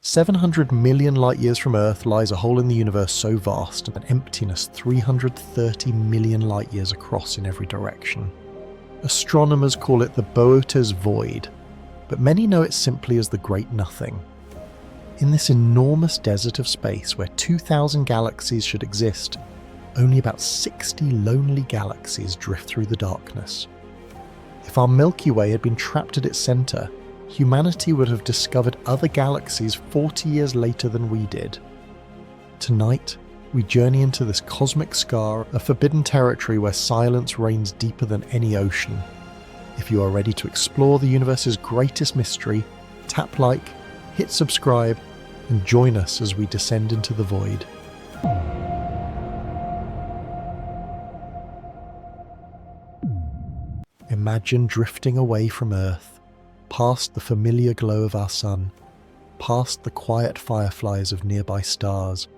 700 million light-years from Earth lies a hole in the universe so vast and emptiness 330 million light-years across in every direction. Astronomers call it the Boötes Void, but many know it simply as the Great Nothing. In this enormous desert of space where 2,000 galaxies should exist, only about 60 lonely galaxies drift through the darkness. If our Milky Way had been trapped at its centre, humanity would have discovered other galaxies 40 years later than we did. Tonight, we journey into this cosmic scar, a forbidden territory where silence reigns deeper than any ocean. If you are ready to explore the universe's greatest mystery, tap like, hit subscribe, and join us as we descend into the void. Imagine drifting away from Earth, past the familiar glow of our sun, past the quiet fireflies of nearby stars,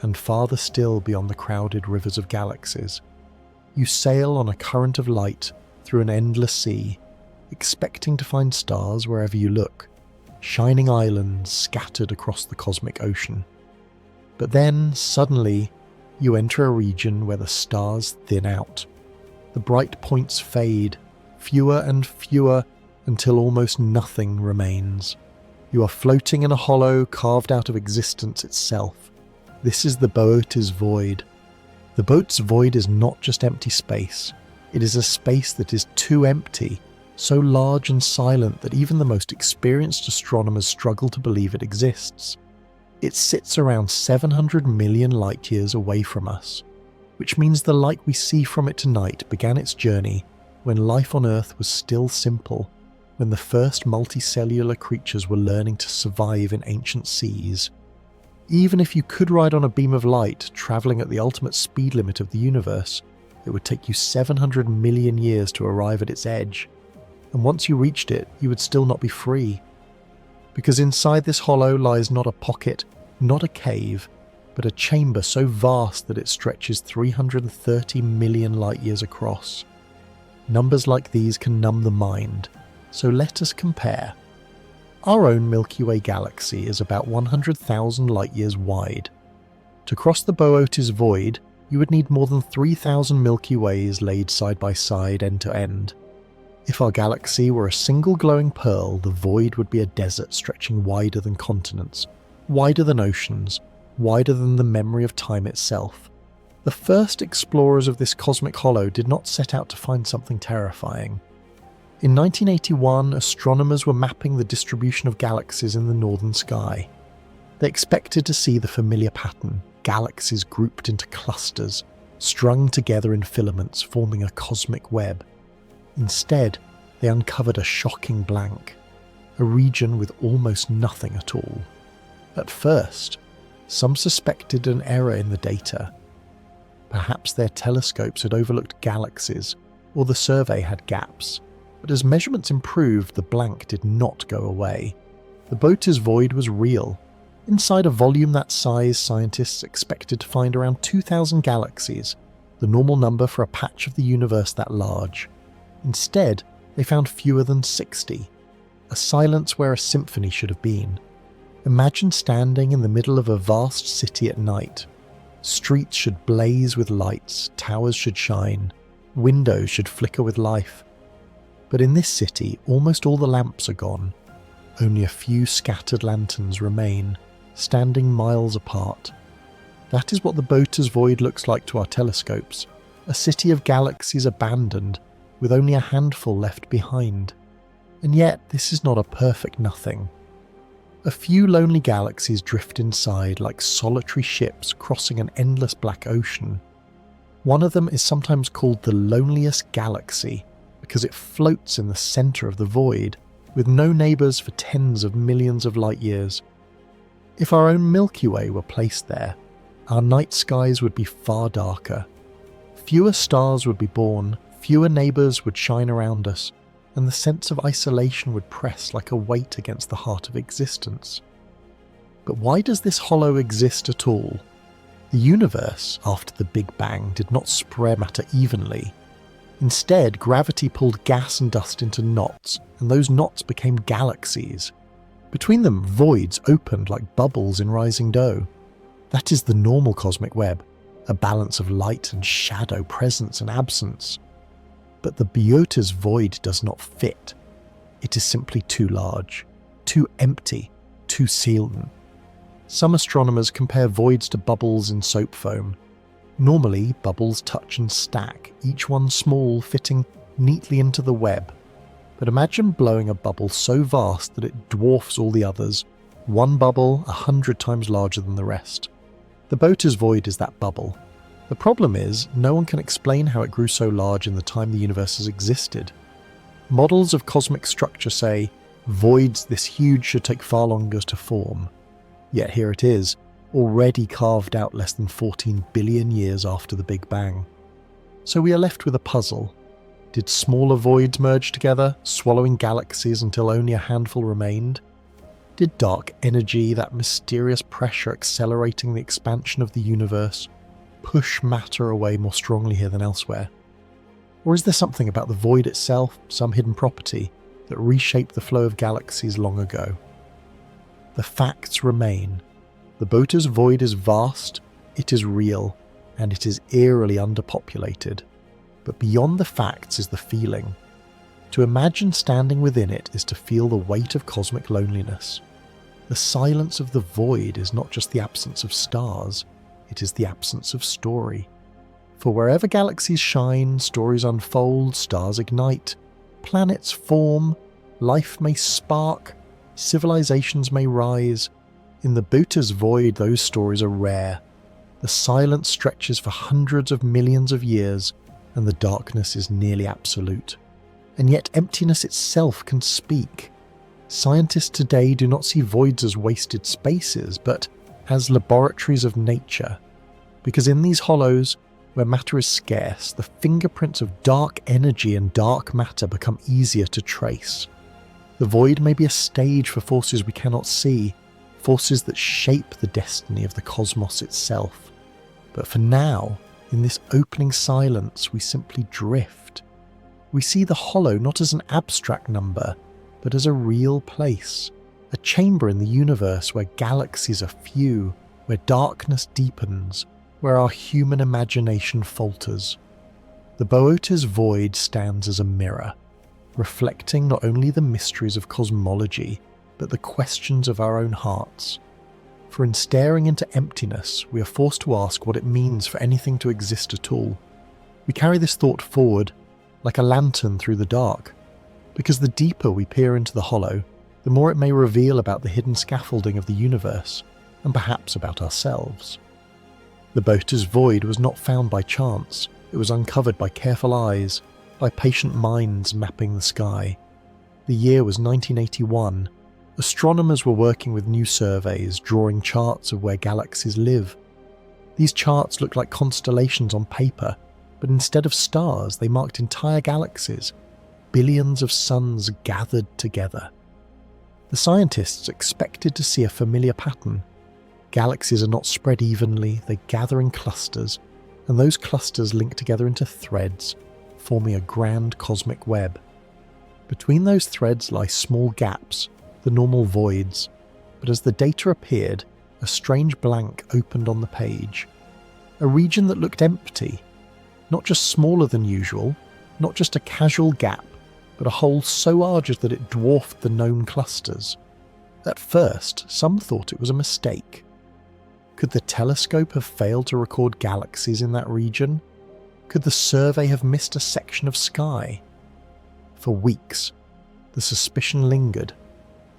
and farther still beyond the crowded rivers of galaxies. You sail on a current of light through an endless sea, expecting to find stars wherever you look, shining islands scattered across the cosmic ocean. But then, suddenly, you enter a region where the stars thin out. The bright points fade, fewer and fewer, until almost nothing remains. You are floating in a hollow carved out of existence itself. This is the Boötes Void. The Boötes Void is not just empty space. It is a space that is too empty, so large and silent that even the most experienced astronomers struggle to believe it exists. It sits around 700 million light-years away from us, which means the light we see from it tonight began its journey when life on Earth was still simple, when the first multicellular creatures were learning to survive in ancient seas. Even if you could ride on a beam of light travelling at the ultimate speed limit of the universe, it would take you 700 million years to arrive at its edge. And once you reached it, you would still not be free. Because inside this hollow lies not a pocket, not a cave, but a chamber so vast that it stretches 330 million light-years across. Numbers like these can numb the mind, so let us compare. Our own Milky Way galaxy is about 100,000 light-years wide. To cross the Boötes Void, you would need more than 3,000 Milky Ways laid side by side, end to end. If our galaxy were a single glowing pearl, the void would be a desert stretching wider than continents, wider than oceans, wider than the memory of time itself. The first explorers of this cosmic hollow did not set out to find something terrifying. In 1981, astronomers were mapping the distribution of galaxies in the northern sky. They expected to see the familiar pattern, galaxies grouped into clusters, strung together in filaments forming a cosmic web. Instead, they uncovered a shocking blank, a region with almost nothing at all. At first, some suspected an error in the data. Perhaps their telescopes had overlooked galaxies, or the survey had gaps. But as measurements improved, the blank did not go away. The Boötes Void was real. Inside a volume that size, scientists expected to find around 2,000 galaxies, the normal number for a patch of the universe that large. Instead, they found fewer than 60, a silence where a symphony should have been. Imagine standing in the middle of a vast city at night. Streets should blaze with lights, towers should shine, windows should flicker with life. But in this city, almost all the lamps are gone. Only a few scattered lanterns remain, standing miles apart. That is what the Boötes Void looks like to our telescopes, a city of galaxies abandoned, with only a handful left behind. And yet, this is not a perfect nothing. A few lonely galaxies drift inside like solitary ships crossing an endless black ocean. One of them is sometimes called the loneliest galaxy because it floats in the centre of the void, with no neighbours for tens of millions of light years. If our own Milky Way were placed there, our night skies would be far darker. Fewer stars would be born, fewer neighbours would shine around us, and the sense of isolation would press like a weight against the heart of existence. But why does this hollow exist at all? The universe, after the Big Bang, did not spread matter evenly. Instead, gravity pulled gas and dust into knots, and those knots became galaxies. Between them, voids opened like bubbles in rising dough. That is the normal cosmic web, a balance of light and shadow, presence and absence. But the Boötes Void does not fit. It is simply too large, too empty, too sealed. Some astronomers compare voids to bubbles in soap foam. Normally, bubbles touch and stack, each one small, fitting neatly into the web. But imagine blowing a bubble so vast that it dwarfs all the others, one bubble 100 times larger than the rest. The Boötes Void is that bubble. The problem is, no one can explain how it grew so large in the time the universe has existed. Models of cosmic structure say, voids this huge should take far longer to form. Yet here it is, already carved out less than 14 billion years after the Big Bang. So we are left with a puzzle. Did smaller voids merge together, swallowing galaxies until only a handful remained? Did dark energy, that mysterious pressure accelerating the expansion of the universe, push matter away more strongly here than elsewhere? Or is there something about the void itself, some hidden property, that reshaped the flow of galaxies long ago? The facts remain. The Boötes Void is vast, it is real, and it is eerily underpopulated. But beyond the facts is the feeling. To imagine standing within it is to feel the weight of cosmic loneliness. The silence of the void is not just the absence of stars, it is the absence of story. For wherever galaxies shine, stories unfold, stars ignite, planets form, life may spark, civilizations may rise. In the Boötes Void, those stories are rare. The silence stretches for hundreds of millions of years, and the darkness is nearly absolute. And yet emptiness itself can speak. Scientists today do not see voids as wasted spaces, but as laboratories of nature. Because in these hollows, where matter is scarce, the fingerprints of dark energy and dark matter become easier to trace. The void may be a stage for forces we cannot see, forces that shape the destiny of the cosmos itself. But for now, in this opening silence, we simply drift. We see the hollow not as an abstract number, but as a real place, a chamber in the universe where galaxies are few, where darkness deepens, where our human imagination falters. The Boötes Void stands as a mirror, reflecting not only the mysteries of cosmology, but the questions of our own hearts. For in staring into emptiness, we are forced to ask what it means for anything to exist at all. We carry this thought forward, like a lantern through the dark, because the deeper we peer into the hollow, the more it may reveal about the hidden scaffolding of the universe, and perhaps about ourselves. The Boötes Void was not found by chance, it was uncovered by careful eyes, by patient minds mapping the sky. The year was 1981. Astronomers were working with new surveys, drawing charts of where galaxies live. These charts looked like constellations on paper, but instead of stars, they marked entire galaxies, billions of suns gathered together. The scientists expected to see a familiar pattern. Galaxies are not spread evenly, they gather in clusters, and those clusters link together into threads, forming a grand cosmic web. Between those threads lie small gaps, the normal voids, but as the data appeared, a strange blank opened on the page. A region that looked empty, not just smaller than usual, not just a casual gap, but a hole so large that it dwarfed the known clusters. At first, some thought it was a mistake. Could the telescope have failed to record galaxies in that region? Could the survey have missed a section of sky? For weeks, the suspicion lingered.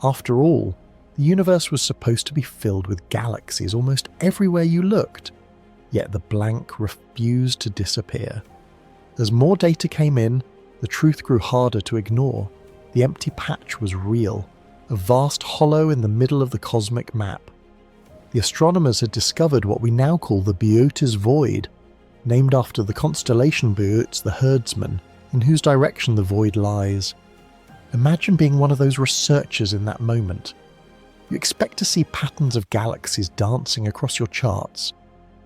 After all, the universe was supposed to be filled with galaxies almost everywhere you looked, yet the blank refused to disappear. As more data came in, the truth grew harder to ignore. The empty patch was real, a vast hollow in the middle of the cosmic map. The astronomers had discovered what we now call the Boötes Void, named after the constellation Boötes the herdsman, in whose direction the void lies. Imagine being one of those researchers in that moment. You expect to see patterns of galaxies dancing across your charts,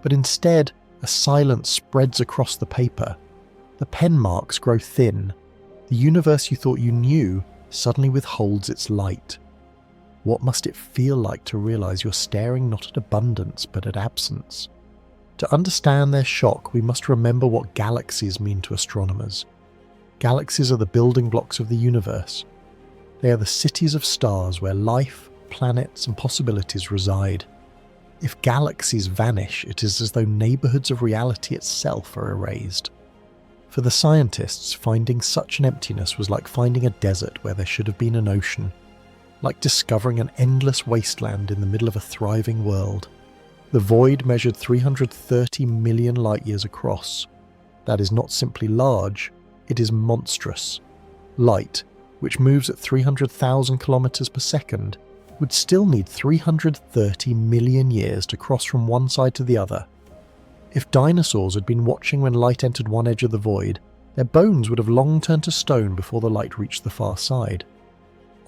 but instead a silence spreads across the paper. The pen marks grow thin. The universe you thought you knew suddenly withholds its light. What must it feel like to realize you're staring not at abundance but at absence? To understand their shock, we must remember what galaxies mean to astronomers. Galaxies are the building blocks of the universe. They are the cities of stars where life, planets, and possibilities reside. If galaxies vanish, it is as though neighborhoods of reality itself are erased. For the scientists, finding such an emptiness was like finding a desert where there should have been an ocean, like discovering an endless wasteland in the middle of a thriving world. The void measured 330 million light-years across. That is not simply large, it is monstrous. Light, which moves at 300,000 kilometers per second, would still need 330 million years to cross from one side to the other. If dinosaurs had been watching when light entered one edge of the void, their bones would have long turned to stone before the light reached the far side.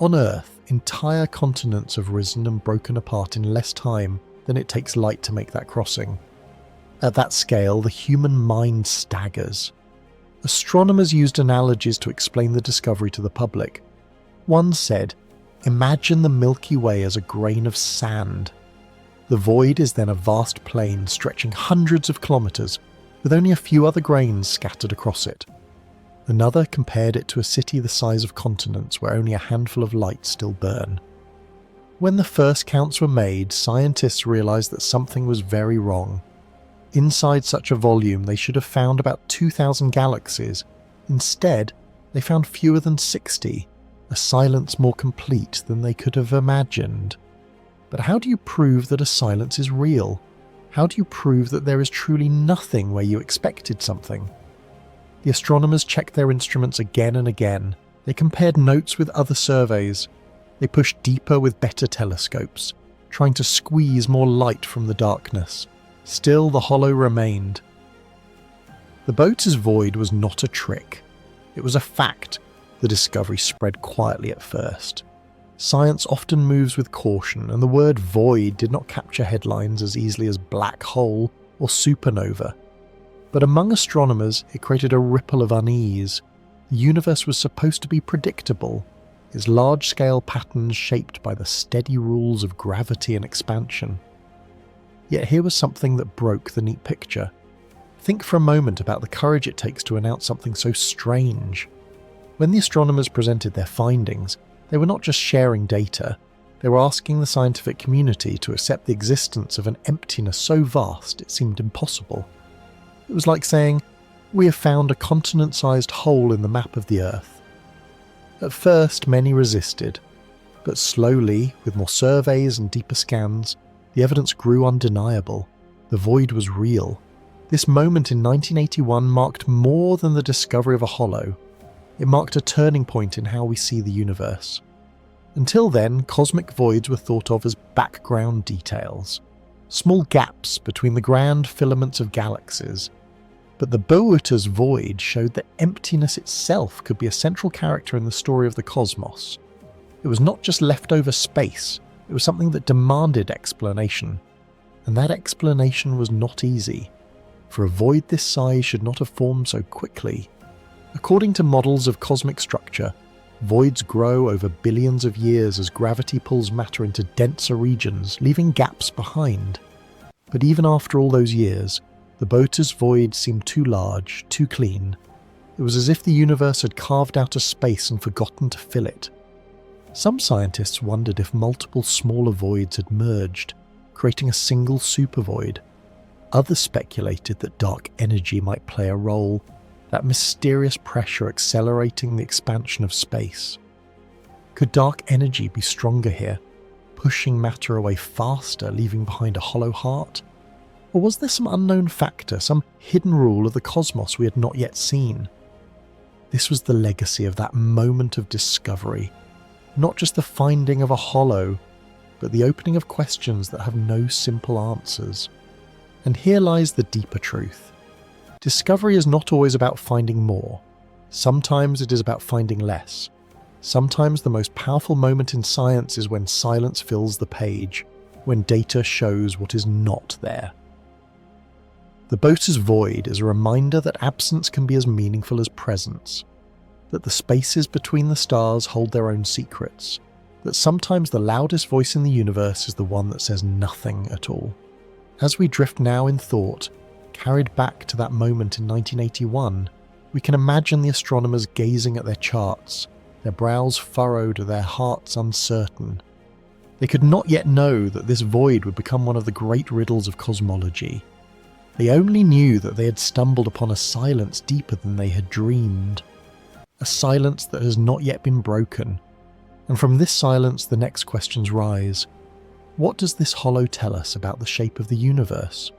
On Earth, entire continents have risen and broken apart in less time than it takes light to make that crossing. At that scale, the human mind staggers. Astronomers used analogies to explain the discovery to the public. One said, "Imagine the Milky Way as a grain of sand. The void is then a vast plain stretching hundreds of kilometers, with only a few other grains scattered across it." Another compared it to a city the size of continents where only a handful of lights still burn. When the first counts were made, scientists realized that something was very wrong. Inside such a volume, they should have found about 2,000 galaxies. Instead, they found fewer than 60, a silence more complete than they could have imagined. But how do you prove that a silence is real? How do you prove that there is truly nothing where you expected something? The astronomers checked their instruments again and again. They compared notes with other surveys. They pushed deeper with better telescopes, trying to squeeze more light from the darkness. Still, the hollow remained. The Boötes Void was not a trick. It was a fact. The discovery spread quietly at first. Science often moves with caution, and the word void did not capture headlines as easily as black hole or supernova. But among astronomers, it created a ripple of unease. The universe was supposed to be predictable, its large-scale patterns shaped by the steady rules of gravity and expansion. Yet here was something that broke the neat picture. Think for a moment about the courage it takes to announce something so strange. When the astronomers presented their findings, they were not just sharing data, they were asking the scientific community to accept the existence of an emptiness so vast it seemed impossible. It was like saying, "We have found a continent-sized hole in the map of the Earth." At first, many resisted, but slowly, with more surveys and deeper scans, the evidence grew undeniable. The void was real. This moment in 1981 marked more than the discovery of a hollow. It marked a turning point in how we see the universe. Until then, cosmic voids were thought of as background details, small gaps between the grand filaments of galaxies. But the Boötes Void showed that emptiness itself could be a central character in the story of the cosmos. It was not just leftover space, it was something that demanded explanation. And that explanation was not easy, for a void this size should not have formed so quickly. According to models of cosmic structure, voids grow over billions of years as gravity pulls matter into denser regions, leaving gaps behind. But even after all those years, the Boötes Void seemed too large, too clean. It was as if the universe had carved out a space and forgotten to fill it. Some scientists wondered if multiple smaller voids had merged, creating a single supervoid. Others speculated that dark energy might play a role, that mysterious pressure accelerating the expansion of space. Could dark energy be stronger here, pushing matter away faster, leaving behind a hollow heart? Or was there some unknown factor, some hidden rule of the cosmos we had not yet seen? This was the legacy of that moment of discovery. Not just the finding of a hollow, but the opening of questions that have no simple answers. And here lies the deeper truth. Discovery is not always about finding more. Sometimes it is about finding less. Sometimes the most powerful moment in science is when silence fills the page, when data shows what is not there. The Boötes Void is a reminder that absence can be as meaningful as presence, that the spaces between the stars hold their own secrets, that sometimes the loudest voice in the universe is the one that says nothing at all. As we drift now in thought, carried back to that moment in 1981, we can imagine the astronomers gazing at their charts, their brows furrowed, their hearts uncertain. They could not yet know that this void would become one of the great riddles of cosmology. They only knew that they had stumbled upon a silence deeper than they had dreamed, a silence that has not yet been broken. And from this silence the next questions rise. What does this hollow tell us about the shape of the universe?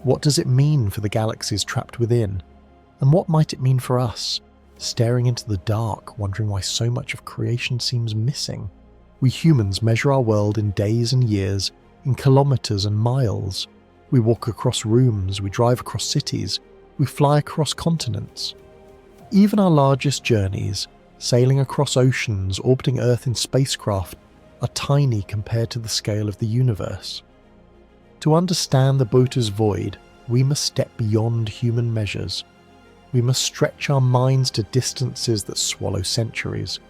What does it mean for the galaxies trapped within? And what might it mean for us, staring into the dark, wondering why so much of creation seems missing? We humans measure our world in days and years, in kilometers and miles. We walk across rooms, we drive across cities, we fly across continents. Even our largest journeys, sailing across oceans, orbiting Earth in spacecraft, are tiny compared to the scale of the universe. To understand the Boötes Void, we must step beyond human measures. We must stretch our minds to distances that swallow centuries,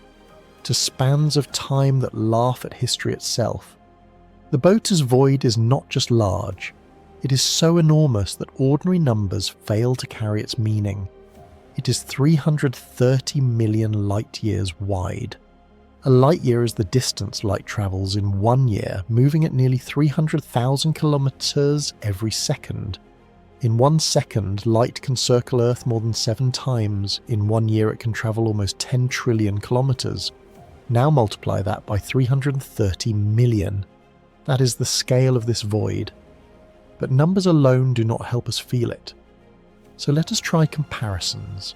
to spans of time that laugh at history itself. The Boötes Void is not just large, it is so enormous that ordinary numbers fail to carry its meaning. It is 330 million light-years wide. A light-year is the distance light travels in 1 year, moving at nearly 300,000 kilometers every second. In 1 second, light can circle Earth more than 7 times. In 1 year, it can travel almost 10 trillion kilometers. Now multiply that by 330 million. That is the scale of this void. But numbers alone do not help us feel it. So let us try comparisons.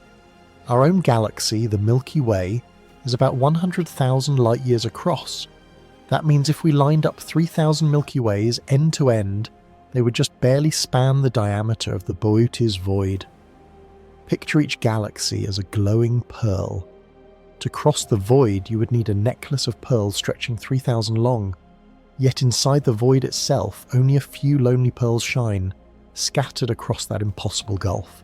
Our own galaxy, the Milky Way, is about 100,000 light-years across. That means if we lined up 3,000 Milky Ways end to end, they would just barely span the diameter of the Boötes Void. Picture each galaxy as a glowing pearl. To cross the void, you would need a necklace of pearls stretching 3,000 long. Yet inside the void itself, only a few lonely pearls shine, scattered across that impossible gulf.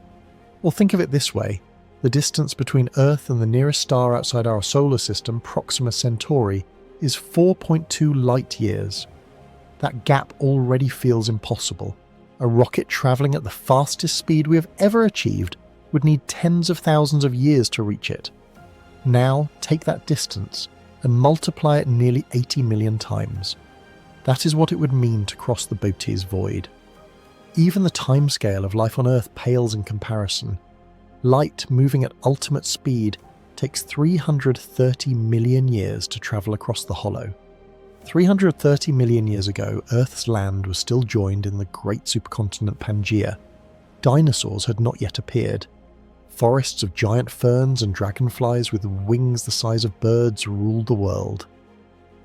Or think of it this way. The distance between Earth and the nearest star outside our solar system, Proxima Centauri, is 4.2 light-years. That gap already feels impossible. A rocket travelling at the fastest speed we have ever achieved would need tens of thousands of years to reach it. Now, take that distance and multiply it nearly 80 million times. That is what it would mean to cross the Boötes Void. Even the timescale of life on Earth pales in comparison. Light moving at ultimate speed takes 330 million years to travel across the hollow. 330 million years ago, Earth's land was still joined in the great supercontinent Pangaea. Dinosaurs had not yet appeared. Forests of giant ferns and dragonflies with wings the size of birds ruled the world.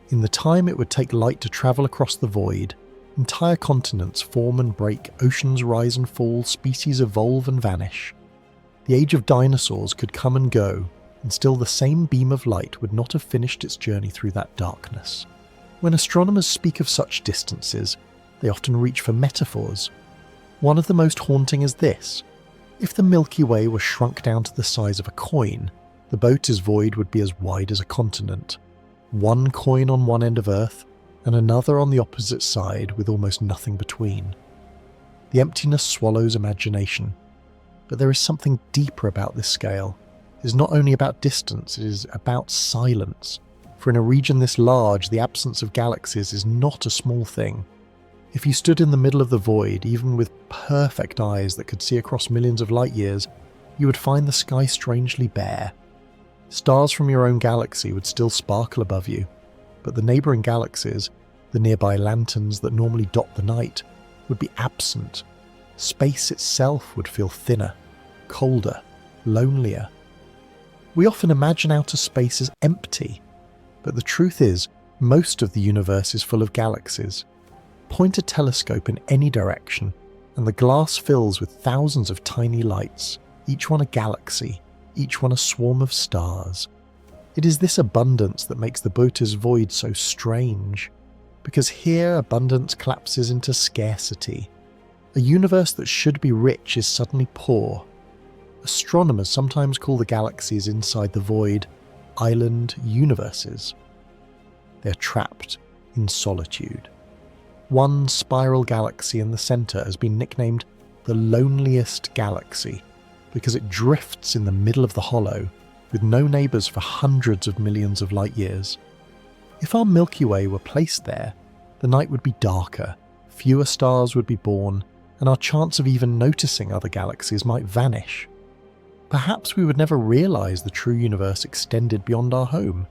In the time it would take light to travel across the void, entire continents form and break, oceans rise and fall, species evolve and vanish. The age of dinosaurs could come and go, and still the same beam of light would not have finished its journey through that darkness. When astronomers speak of such distances, they often reach for metaphors. One of the most haunting is this. If the Milky Way were shrunk down to the size of a coin, the Boötes Void would be as wide as a continent. One coin on one end of Earth, and another on the opposite side with almost nothing between. The emptiness swallows imagination. But there is something deeper about this scale. It is not only about distance, it is about silence. For in a region this large, the absence of galaxies is not a small thing. If you stood in the middle of the void, even with perfect eyes that could see across millions of light years, you would find the sky strangely bare. Stars from your own galaxy would still sparkle above you, but the neighbouring galaxies, the nearby lanterns that normally dot the night, would be absent. Space itself would feel thinner, colder, lonelier. We often imagine outer space as empty, but the truth is, most of the universe is full of galaxies. Point a telescope in any direction, and the glass fills with thousands of tiny lights, each one a galaxy, each one a swarm of stars. It is this abundance that makes the Boötes Void so strange, because here abundance collapses into scarcity. A universe that should be rich is suddenly poor. Astronomers sometimes call the galaxies inside the void island universes. They are trapped in solitude. One spiral galaxy in the centre has been nicknamed the loneliest galaxy because it drifts in the middle of the hollow with no neighbours for hundreds of millions of light years. If our Milky Way were placed there, the night would be darker, fewer stars would be born, and our chance of even noticing other galaxies might vanish. Perhaps we would never realise the true universe extended beyond our home.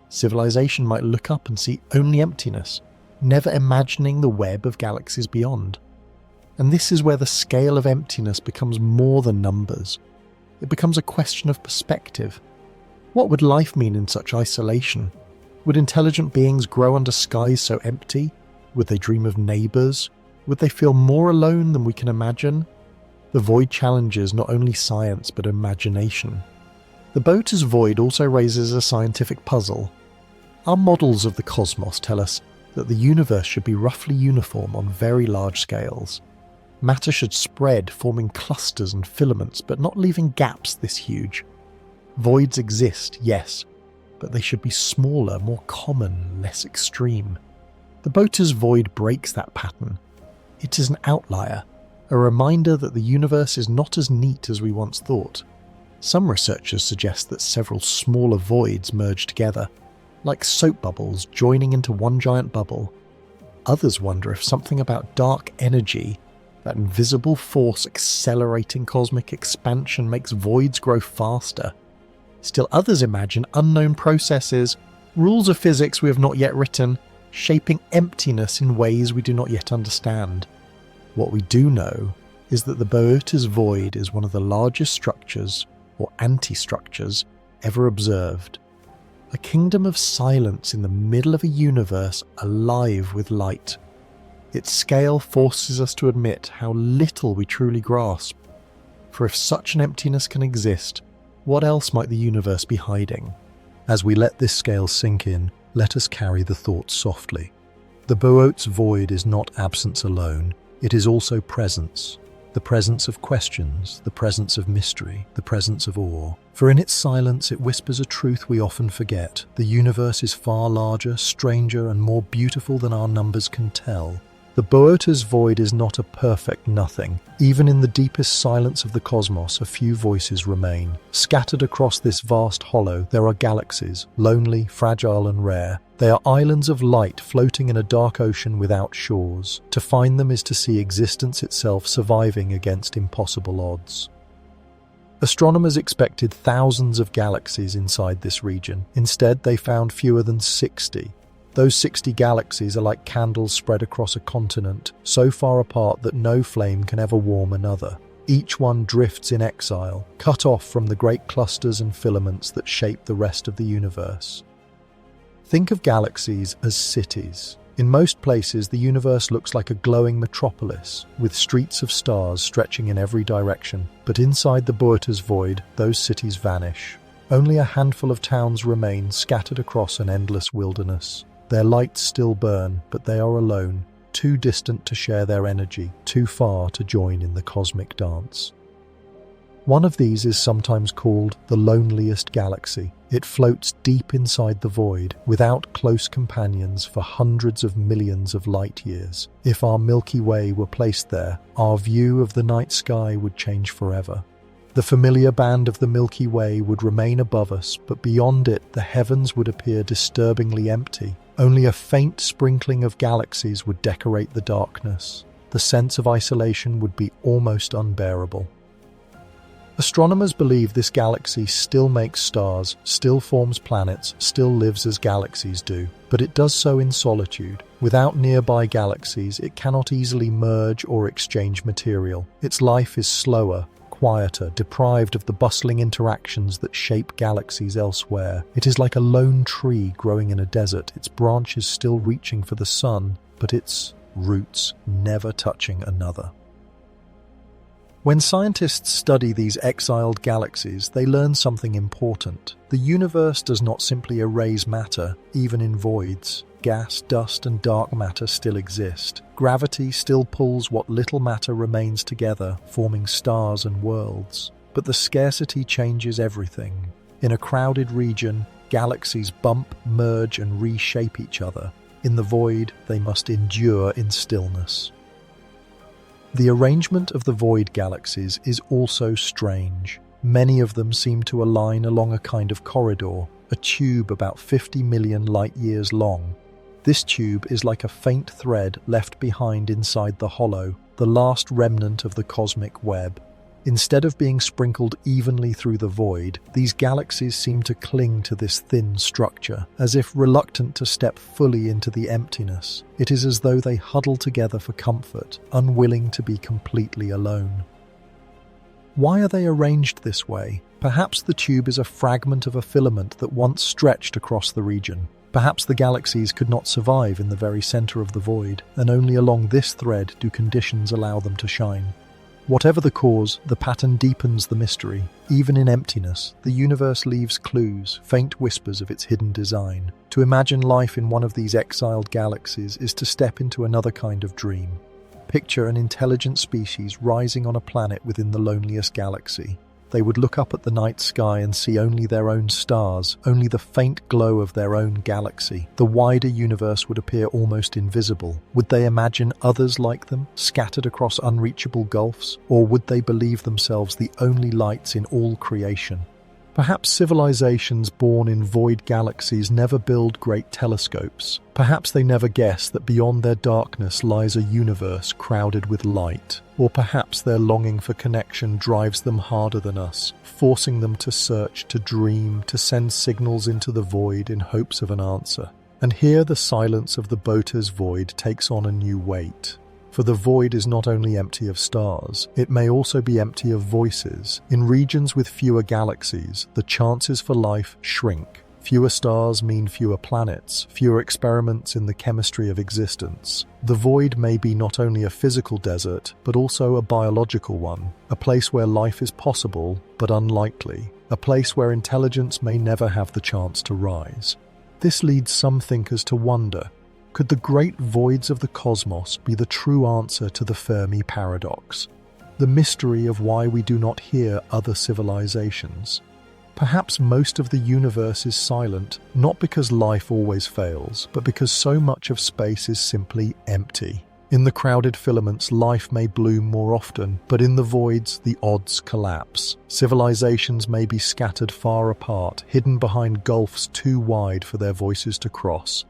Civilization might look up and see only emptiness, never imagining the web of galaxies beyond. And this is where the scale of emptiness becomes more than numbers. It becomes a question of perspective. What would life mean in such isolation? Would intelligent beings grow under skies so empty? Would they dream of neighbours? Would they feel more alone than we can imagine? The void challenges not only science but imagination. The Boötes Void also raises a scientific puzzle. Our models of the cosmos tell us that the universe should be roughly uniform on very large scales. Matter should spread, forming clusters and filaments, but not leaving gaps this huge. Voids exist, yes, but they should be smaller, more common, less extreme. The Boötes Void breaks that pattern. It is an outlier, a reminder that the universe is not as neat as we once thought. Some researchers suggest that several smaller voids merge together, like soap bubbles joining into one giant bubble. Others wonder if something about dark energy, that invisible force accelerating cosmic expansion, makes voids grow faster. Still others imagine unknown processes, rules of physics we have not yet written, shaping emptiness in ways we do not yet understand. What we do know is that the Boötes Void is one of the largest structures, or anti-structures, ever observed. A kingdom of silence in the middle of a universe alive with light. Its scale forces us to admit how little we truly grasp. For if such an emptiness can exist, what else might the universe be hiding? As we let this scale sink in, let us carry the thought softly. The Boötes Void is not absence alone, it is also presence. The presence of questions, the presence of mystery, the presence of awe. For in its silence it whispers a truth we often forget. The universe is far larger, stranger, and more beautiful than our numbers can tell. The Boötes Void is not a perfect nothing. Even in the deepest silence of the cosmos, a few voices remain. Scattered across this vast hollow, there are galaxies, lonely, fragile, and rare. They are islands of light floating in a dark ocean without shores. To find them is to see existence itself surviving against impossible odds. Astronomers expected thousands of galaxies inside this region. Instead, they found fewer than 60. Those 60 galaxies are like candles spread across a continent, so far apart that no flame can ever warm another. Each one drifts in exile, cut off from the great clusters and filaments that shape the rest of the universe. Think of galaxies as cities. In most places, the universe looks like a glowing metropolis, with streets of stars stretching in every direction. But inside the Boötes Void, those cities vanish. Only a handful of towns remain scattered across an endless wilderness. Their lights still burn, but they are alone, too distant to share their energy, too far to join in the cosmic dance. One of these is sometimes called the loneliest galaxy. It floats deep inside the void, without close companions for hundreds of millions of light years. If our Milky Way were placed there, our view of the night sky would change forever. The familiar band of the Milky Way would remain above us, but beyond it the heavens would appear disturbingly empty. Only a faint sprinkling of galaxies would decorate the darkness. The sense of isolation would be almost unbearable. Astronomers believe this galaxy still makes stars, still forms planets, still lives as galaxies do, but it does so in solitude. Without nearby galaxies, it cannot easily merge or exchange material. Its life is slower, quieter, deprived of the bustling interactions that shape galaxies elsewhere. It is like a lone tree growing in a desert, its branches still reaching for the sun, but its roots never touching another. When scientists study these exiled galaxies, they learn something important. The universe does not simply erase matter, even in voids. Gas, dust, and dark matter still exist. Gravity still pulls what little matter remains together, forming stars and worlds. But the scarcity changes everything. In a crowded region, Galaxies bump, merge, and reshape each other. In the void, they must endure in stillness. The arrangement of the void galaxies is also strange. Many of them seem to align along a kind of corridor, a tube about 50 million light-years long. This tube is like a faint thread left behind inside the hollow, the last remnant of the cosmic web. Instead of being sprinkled evenly through the void, these galaxies seem to cling to this thin structure, as if reluctant to step fully into the emptiness. It is as though they huddle together for comfort, unwilling to be completely alone. Why are they arranged this way? Perhaps the tube is a fragment of a filament that once stretched across the region. Perhaps the galaxies could not survive in the very center of the void, and only along this thread do conditions allow them to shine. Whatever the cause, the pattern deepens the mystery. Even in emptiness, the universe leaves clues, faint whispers of its hidden design. To imagine life in one of these exiled galaxies is to step into another kind of dream. Picture an intelligent species rising on a planet within the loneliest galaxy. They would look up at the night sky and see only their own stars, only the faint glow of their own galaxy. The wider universe would appear almost invisible. Would they imagine others like them, scattered across unreachable gulfs? Or would they believe themselves the only lights in all creation? Perhaps civilizations born in void galaxies never build great telescopes. Perhaps they never guess that beyond their darkness lies a universe crowded with light. Or perhaps their longing for connection drives them harder than us, forcing them to search, to dream, to send signals into the void in hopes of an answer. And here the silence of the Boötes Void takes on a new weight. For the void is not only empty of stars, it may also be empty of voices. In regions with fewer galaxies, the chances for life shrink. Fewer stars mean fewer planets, fewer experiments in the chemistry of existence. The void may be not only a physical desert, but also a biological one, a place where life is possible, but unlikely, a place where intelligence may never have the chance to rise. This leads some thinkers to wonder, could the great voids of the cosmos be the true answer to the Fermi paradox? The mystery of why we do not hear other civilizations? Perhaps most of the universe is silent, not because life always fails, but because so much of space is simply empty. In the crowded filaments, life may bloom more often, but in the voids, the odds collapse. Civilizations may be scattered far apart, hidden behind gulfs too wide for their voices to cross.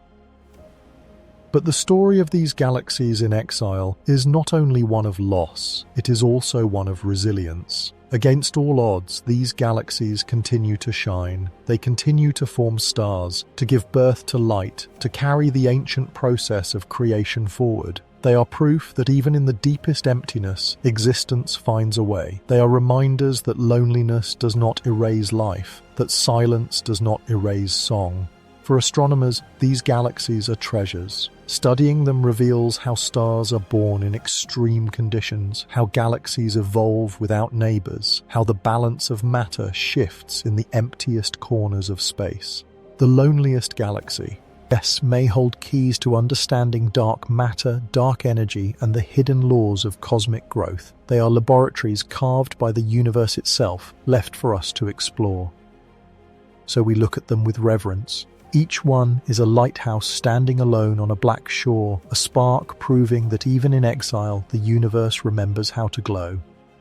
But the story of these galaxies in exile is not only one of loss, it is also one of resilience. Against all odds, these galaxies continue to shine. They continue to form stars, to give birth to light, to carry the ancient process of creation forward. They are proof that even in the deepest emptiness, existence finds a way. They are reminders that loneliness does not erase life, that silence does not erase song. For astronomers, these galaxies are treasures. Studying them reveals how stars are born in extreme conditions, how galaxies evolve without neighbors, how the balance of matter shifts in the emptiest corners of space. The loneliest galaxy, yes, may hold keys to understanding dark matter, dark energy, and the hidden laws of cosmic growth. They are laboratories carved by the universe itself, left for us to explore. So we look at them with reverence. Each one is a lighthouse standing alone on a black shore, a spark proving that even in exile, the universe remembers how to glow.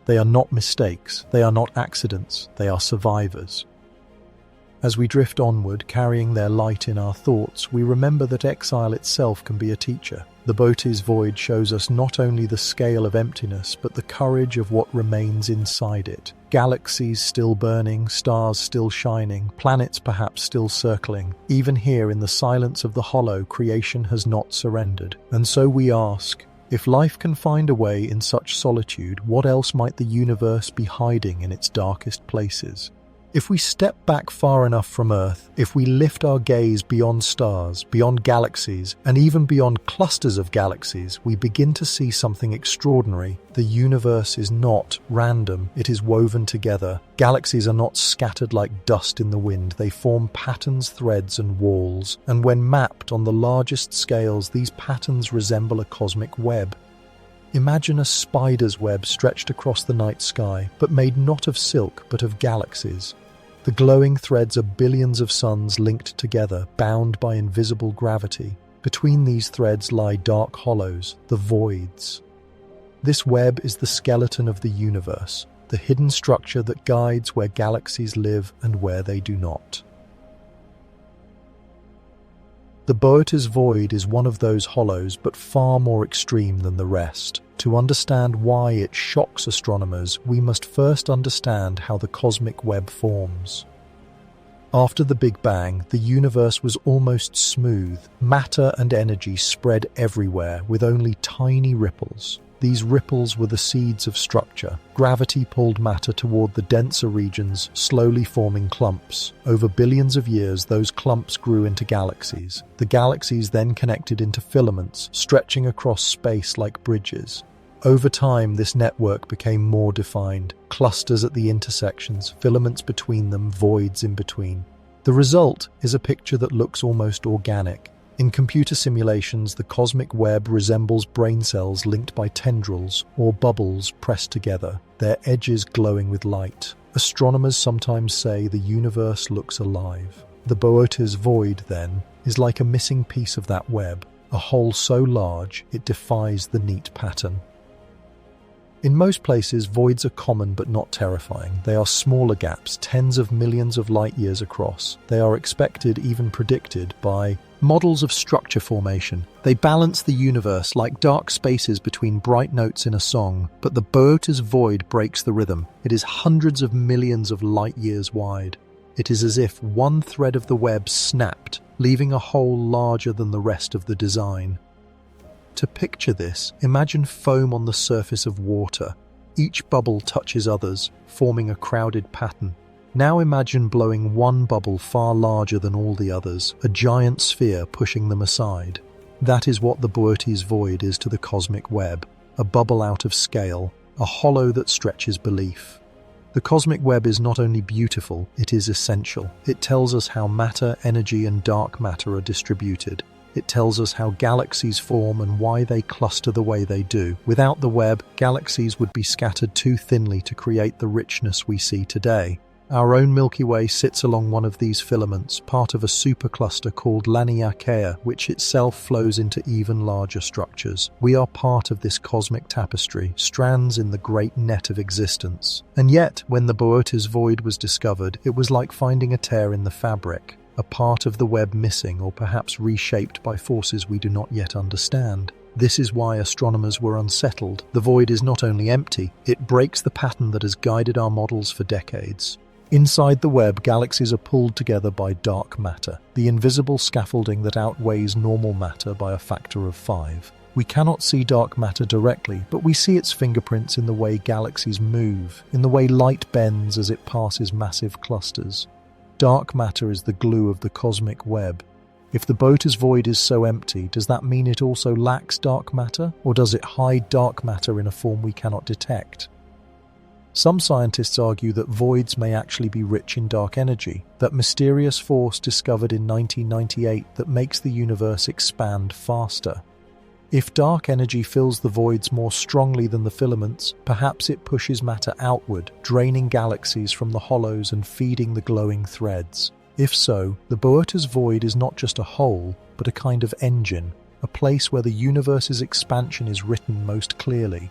They are not mistakes, they are not accidents, they are survivors. As we drift onward, carrying their light in our thoughts, we remember that exile itself can be a teacher. The Boötes Void shows us not only the scale of emptiness, but the courage of what remains inside it. Galaxies still burning, stars still shining, planets perhaps still circling. Even here in the silence of the hollow, creation has not surrendered. And so we ask, if life can find a way in such solitude, what else might the universe be hiding in its darkest places? If we step back far enough from Earth, if we lift our gaze beyond stars, beyond galaxies, and even beyond clusters of galaxies, we begin to see something extraordinary. The universe is not random, it is woven together. Galaxies are not scattered like dust in the wind, they form patterns, threads, and walls. And when mapped on the largest scales, these patterns resemble a cosmic web. Imagine a spider's web stretched across the night sky, but made not of silk but of galaxies. The The glowing threads are billions of suns linked together, bound by invisible gravity. Between these threads lie dark hollows, the voids. This web is the skeleton of the universe, the hidden structure that guides where galaxies live and where they do not. The Boötes Void is one of those hollows, but far more extreme than the rest. To understand why it shocks astronomers, we must first understand how the cosmic web forms. After the Big Bang, the universe was almost smooth. Matter and energy spread everywhere with only tiny ripples. These ripples were the seeds of structure. Gravity pulled matter toward the denser regions, slowly forming clumps. Over billions of years, those clumps grew into galaxies. The galaxies then connected into filaments, stretching across space like bridges. Over time, this network became more defined. Clusters at the intersections, filaments between them, voids in between. The result is a picture that looks almost organic. In computer simulations, the cosmic web resembles brain cells linked by tendrils or bubbles pressed together, their edges glowing with light. Astronomers sometimes say the universe looks alive. The Boötes Void, then, is like a missing piece of that web, a hole so large it defies the neat pattern. In most places, voids are common but not terrifying. They are smaller gaps, tens of millions of light years across. They are expected, even predicted, by models of structure formation. They balance the universe like dark spaces between bright notes in a song, but the Boötes Void breaks the rhythm. It is hundreds of millions of light years wide. It is as if one thread of the web snapped, leaving a hole larger than the rest of the design. To picture this, imagine foam on the surface of water. Each bubble touches others, forming a crowded pattern. Now imagine blowing one bubble far larger than all the others, a giant sphere pushing them aside. That is what the Boötes Void is to the cosmic web, a bubble out of scale, a hollow that stretches belief. The cosmic web is not only beautiful, it is essential. It tells us how matter, energy, and dark matter are distributed. It tells us how galaxies form and why they cluster the way they do. Without the web, galaxies would be scattered too thinly to create the richness we see today. Our own Milky Way sits along one of these filaments, part of a supercluster called Laniakea, which itself flows into even larger structures. We are part of this cosmic tapestry, strands in the great net of existence. And yet, when the Boötes Void was discovered, it was like finding a tear in the fabric. A part of the web missing or perhaps reshaped by forces we do not yet understand. This is why astronomers were unsettled. The void is not only empty, it breaks the pattern that has guided our models for decades. Inside the web, galaxies are pulled together by dark matter, the invisible scaffolding that outweighs normal matter by a factor of 5. We cannot see dark matter directly, but we see its fingerprints in the way galaxies move, in the way light bends as it passes massive clusters. Dark matter is the glue of the cosmic web. If the Boötes Void is so empty, does that mean it also lacks dark matter, or does it hide dark matter in a form we cannot detect? Some scientists argue that voids may actually be rich in dark energy, that mysterious force discovered in 1998 that makes the universe expand faster. If dark energy fills the voids more strongly than the filaments, perhaps it pushes matter outward, draining galaxies from the hollows and feeding the glowing threads. If so, the Boötes Void is not just a hole, but a kind of engine, a place where the universe's expansion is written most clearly.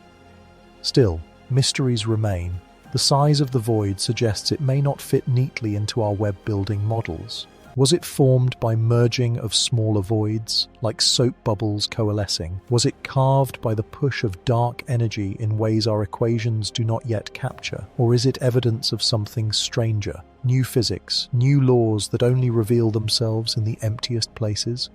Still, mysteries remain. The size of the void suggests it may not fit neatly into our web-building models. Was it formed by merging of smaller voids, like soap bubbles coalescing? Was it carved by the push of dark energy in ways our equations do not yet capture? Or is it evidence of something stranger? New physics, new laws that only reveal themselves in the emptiest places?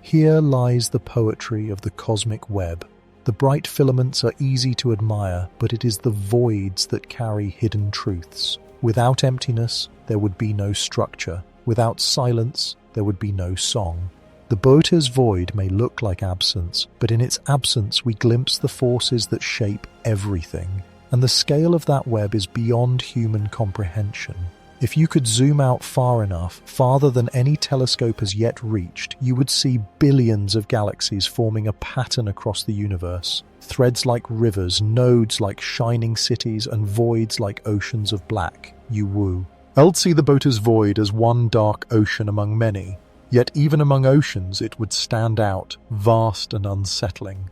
Here lies the poetry of the cosmic web. The bright filaments are easy to admire, but it is the voids that carry hidden truths. Without emptiness, there would be no structure. Without silence, there would be no song. The Boötes Void may look like absence, but in its absence we glimpse the forces that shape everything. And the scale of that web is beyond human comprehension. If you could zoom out far enough, farther than any telescope has yet reached, you would see billions of galaxies forming a pattern across the universe. Threads like rivers, nodes like shining cities, and voids like oceans of black. You woo. I'd see the Boötes Void as one dark ocean among many, yet even among oceans it would stand out, vast and unsettling.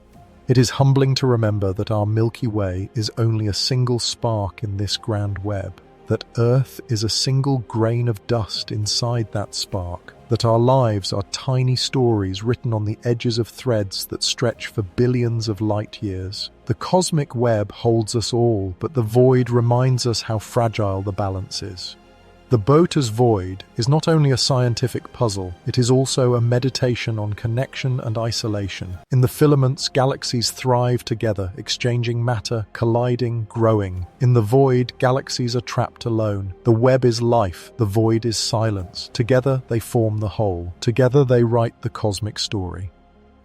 It is humbling to remember that our Milky Way is only a single spark in this grand web, that Earth is a single grain of dust inside that spark, that our lives are tiny stories written on the edges of threads that stretch for billions of light years. The cosmic web holds us all, but the void reminds us how fragile the balance is. The Boötes Void is not only a scientific puzzle, it is also a meditation on connection and isolation. In the filaments, galaxies thrive together, exchanging matter, colliding, growing. In the void, galaxies are trapped alone. The web is life, the void is silence. Together they form the whole. Together they write the cosmic story.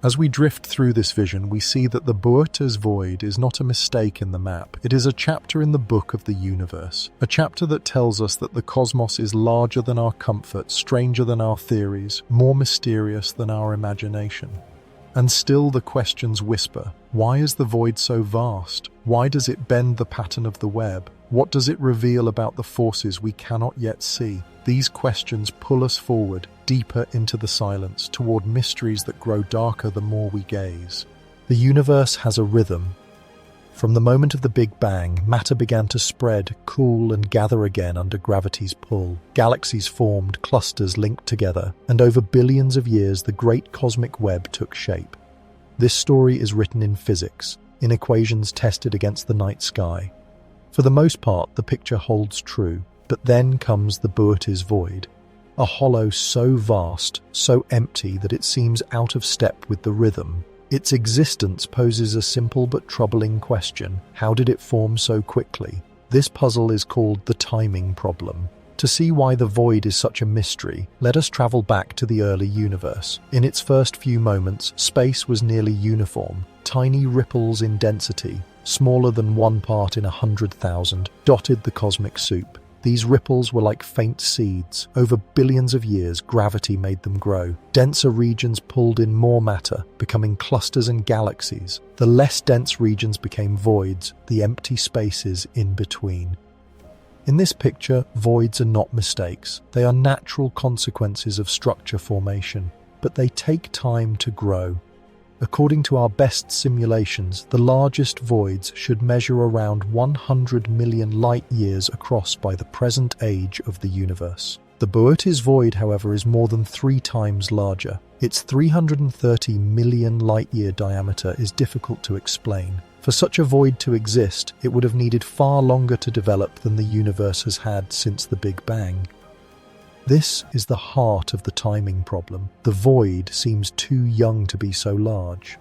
As we drift through this vision, we see that the Boötes Void is not a mistake in the map. It is a chapter in the book of the universe, a chapter that tells us that the cosmos is larger than our comfort, stranger than our theories, more mysterious than our imagination. And still the questions whisper. Why is the void so vast? Why does it bend the pattern of the web? What does it reveal about the forces we cannot yet see? These questions pull us forward, deeper into the silence, toward mysteries that grow darker the more we gaze. The universe has a rhythm. From the moment of the Big Bang, matter began to spread, cool, and gather again under gravity's pull. Galaxies formed, clusters linked together, and over billions of years the great cosmic web took shape. This story is written in physics, in equations tested against the night sky. For the most part, the picture holds true, but then comes the Boötes Void, a hollow so vast, so empty that it seems out of step with the rhythm. Its existence poses a simple but troubling question. How did it form so quickly? This puzzle is called the timing problem. To see why the void is such a mystery, let us travel back to the early universe. In its first few moments, space was nearly uniform. Tiny ripples in density, smaller than 1 part in 100,000, dotted the cosmic soup. These ripples were like faint seeds. Over billions of years, gravity made them grow. Denser regions pulled in more matter, becoming clusters and galaxies. The less dense regions became voids, the empty spaces in between. In this picture, voids are not mistakes. They are natural consequences of structure formation, but they take time to grow. According to our best simulations, the largest voids should measure around 100 million light-years across by the present age of the universe. The Boötes Void, however, is more than 3 times larger. Its 330 million light-year diameter is difficult to explain. For such a void to exist, it would have needed far longer to develop than the universe has had since the Big Bang. This is the heart of the timing problem. The void seems too young to be so large.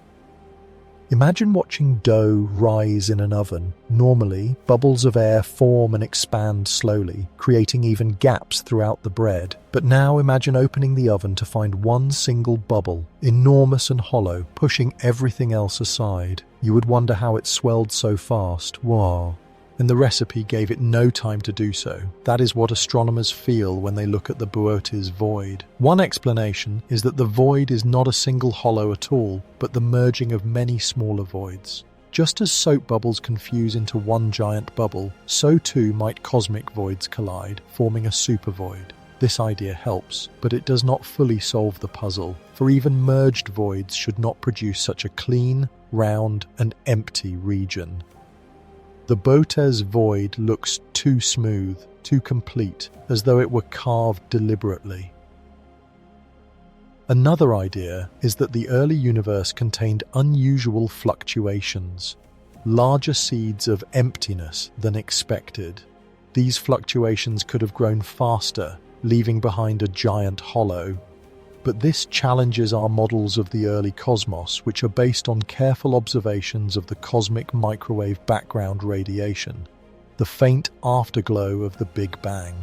Imagine watching dough rise in an oven. Normally, bubbles of air form and expand slowly, creating even gaps throughout the bread. But now imagine opening the oven to find one single bubble, enormous and hollow, pushing everything else aside. You would wonder how it swelled so fast. Wow. And the recipe gave it no time to do so. That is what astronomers feel when they look at the Boötes Void. One explanation is that the void is not a single hollow at all, but the merging of many smaller voids. Just as soap bubbles confuse into one giant bubble, so too might cosmic voids collide, forming a supervoid. This idea helps, but it does not fully solve the puzzle, for even merged voids should not produce such a clean, round, and empty region. The Boötes Void looks too smooth, too complete, as though it were carved deliberately. Another idea is that the early universe contained unusual fluctuations, larger seeds of emptiness than expected. These fluctuations could have grown faster, leaving behind a giant hollow. But this challenges our models of the early cosmos, which are based on careful observations of the cosmic microwave background radiation, the faint afterglow of the Big Bang.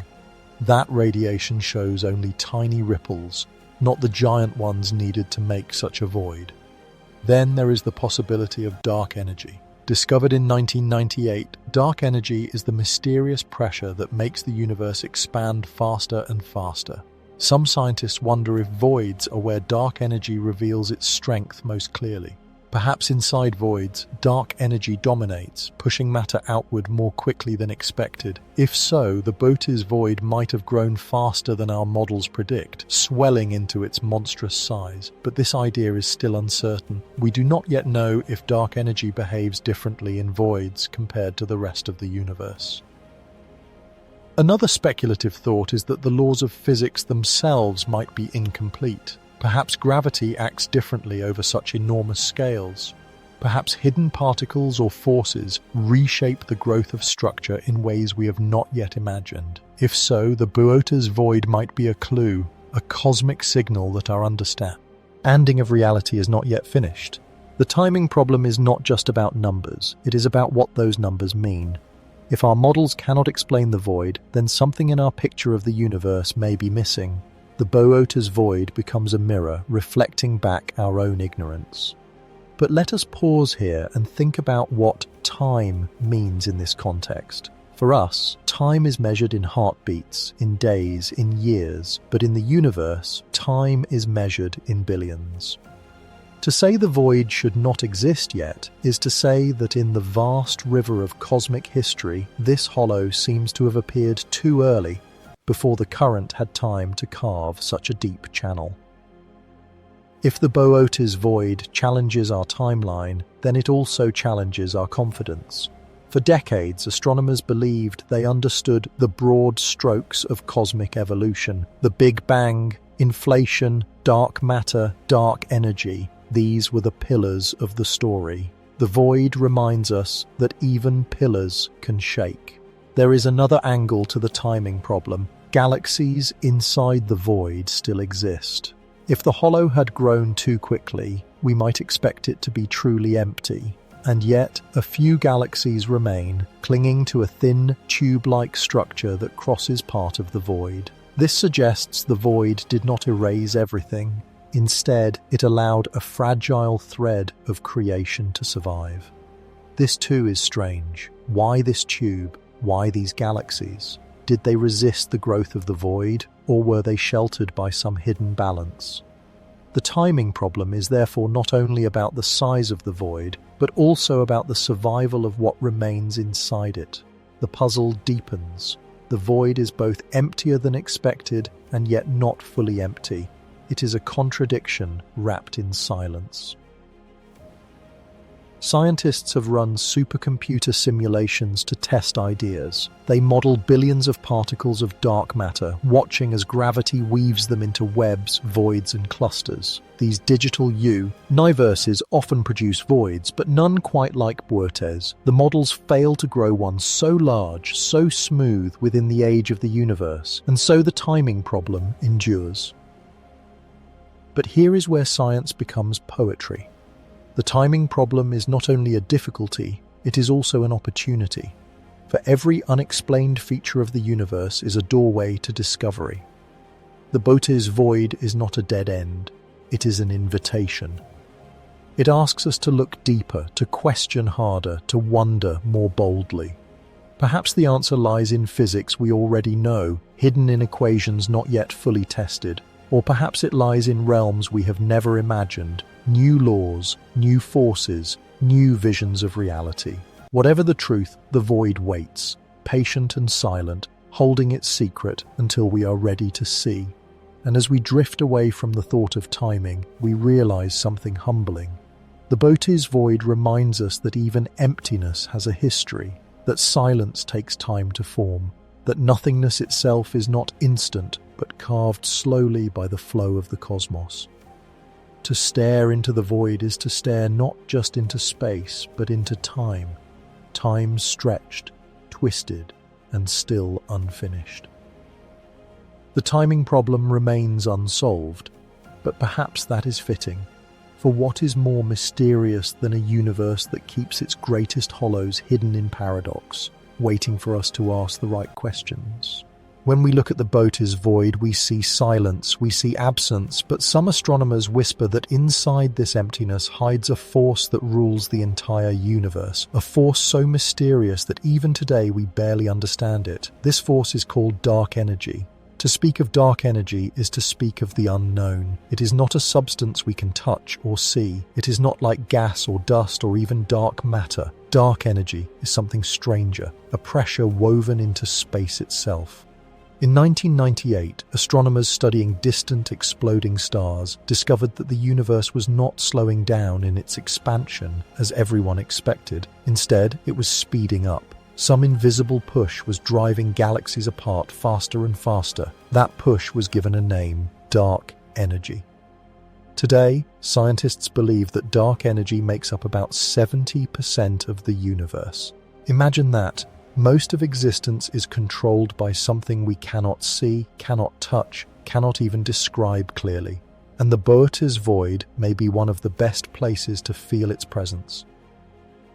That radiation shows only tiny ripples, not the giant ones needed to make such a void. Then there is the possibility of dark energy. Discovered in 1998, dark energy is the mysterious pressure that makes the universe expand faster and faster. Some scientists wonder if voids are where dark energy reveals its strength most clearly. Perhaps inside voids, dark energy dominates, pushing matter outward more quickly than expected. If so, the Boötes Void might have grown faster than our models predict, swelling into its monstrous size. But this idea is still uncertain. We do not yet know if dark energy behaves differently in voids compared to the rest of the universe. Another speculative thought is that the laws of physics themselves might be incomplete. Perhaps gravity acts differently over such enormous scales. Perhaps hidden particles or forces reshape the growth of structure in ways we have not yet imagined. If so, the Boötes Void might be a clue, a cosmic signal that our understanding of reality is not yet finished. The timing problem is not just about numbers, it is about what those numbers mean. If our models cannot explain the void, then something in our picture of the universe may be missing. The Boötes Void becomes a mirror, reflecting back our own ignorance. But let us pause here and think about what time means in this context. For us, time is measured in heartbeats, in days, in years, but in the universe, time is measured in billions. To say the void should not exist yet is to say that in the vast river of cosmic history, this hollow seems to have appeared too early, before the current had time to carve such a deep channel. If the Boötes Void challenges our timeline, then it also challenges our confidence. For decades, astronomers believed they understood the broad strokes of cosmic evolution, the Big Bang, inflation, dark matter, dark energy. These were the pillars of the story. The void reminds us that even pillars can shake. There is another angle to the timing problem. Galaxies inside the void still exist. If the hollow had grown too quickly, we might expect it to be truly empty. And yet, a few galaxies remain, clinging to a thin, tube-like structure that crosses part of the void. This suggests the void did not erase everything. Instead, it allowed a fragile thread of creation to survive. This too is strange. Why this tube? Why these galaxies? Did they resist the growth of the void, or were they sheltered by some hidden balance? The timing problem is therefore not only about the size of the void, but also about the survival of what remains inside it. The puzzle deepens. The void is both emptier than expected and yet not fully empty. It is a contradiction wrapped in silence. Scientists have run supercomputer simulations to test ideas. They model billions of particles of dark matter, watching as gravity weaves them into webs, voids, and clusters. These digital universes often produce voids, but none quite like Boötes. The models fail to grow one so large, so smooth within the age of the universe, and so the timing problem endures. But here is where science becomes poetry. The timing problem is not only a difficulty, it is also an opportunity. For every unexplained feature of the universe is a doorway to discovery. The Boötes Void is not a dead end, it is an invitation. It asks us to look deeper, to question harder, to wonder more boldly. Perhaps the answer lies in physics we already know, hidden in equations not yet fully tested. Or perhaps it lies in realms we have never imagined, new laws, new forces, new visions of reality. Whatever the truth, the void waits, patient and silent, holding its secret until we are ready to see. And as we drift away from the thought of timing, we realize something humbling. The Boötes Void reminds us that even emptiness has a history, that silence takes time to form, that nothingness itself is not instant, but carved slowly by the flow of the cosmos. To stare into the void is to stare not just into space, but into time. Time stretched, twisted, and still unfinished. The timing problem remains unsolved, but perhaps that is fitting. For what is more mysterious than a universe that keeps its greatest hollows hidden in paradox, waiting for us to ask the right questions? When we look at the Boötes Void, we see silence, we see absence, but some astronomers whisper that inside this emptiness hides a force that rules the entire universe, a force so mysterious that even today we barely understand it. This force is called dark energy. To speak of dark energy is to speak of the unknown. It is not a substance we can touch or see. It is not like gas or dust or even dark matter. Dark energy is something stranger, a pressure woven into space itself. In 1998, astronomers studying distant exploding stars discovered that the universe was not slowing down in its expansion as everyone expected. Instead, it was speeding up. Some invisible push was driving galaxies apart faster and faster. That push was given a name: dark energy. Today, scientists believe that dark energy makes up about 70% of the universe. Imagine that. Most of existence is controlled by something we cannot see, cannot touch, cannot even describe clearly. And the Boötes Void may be one of the best places to feel its presence.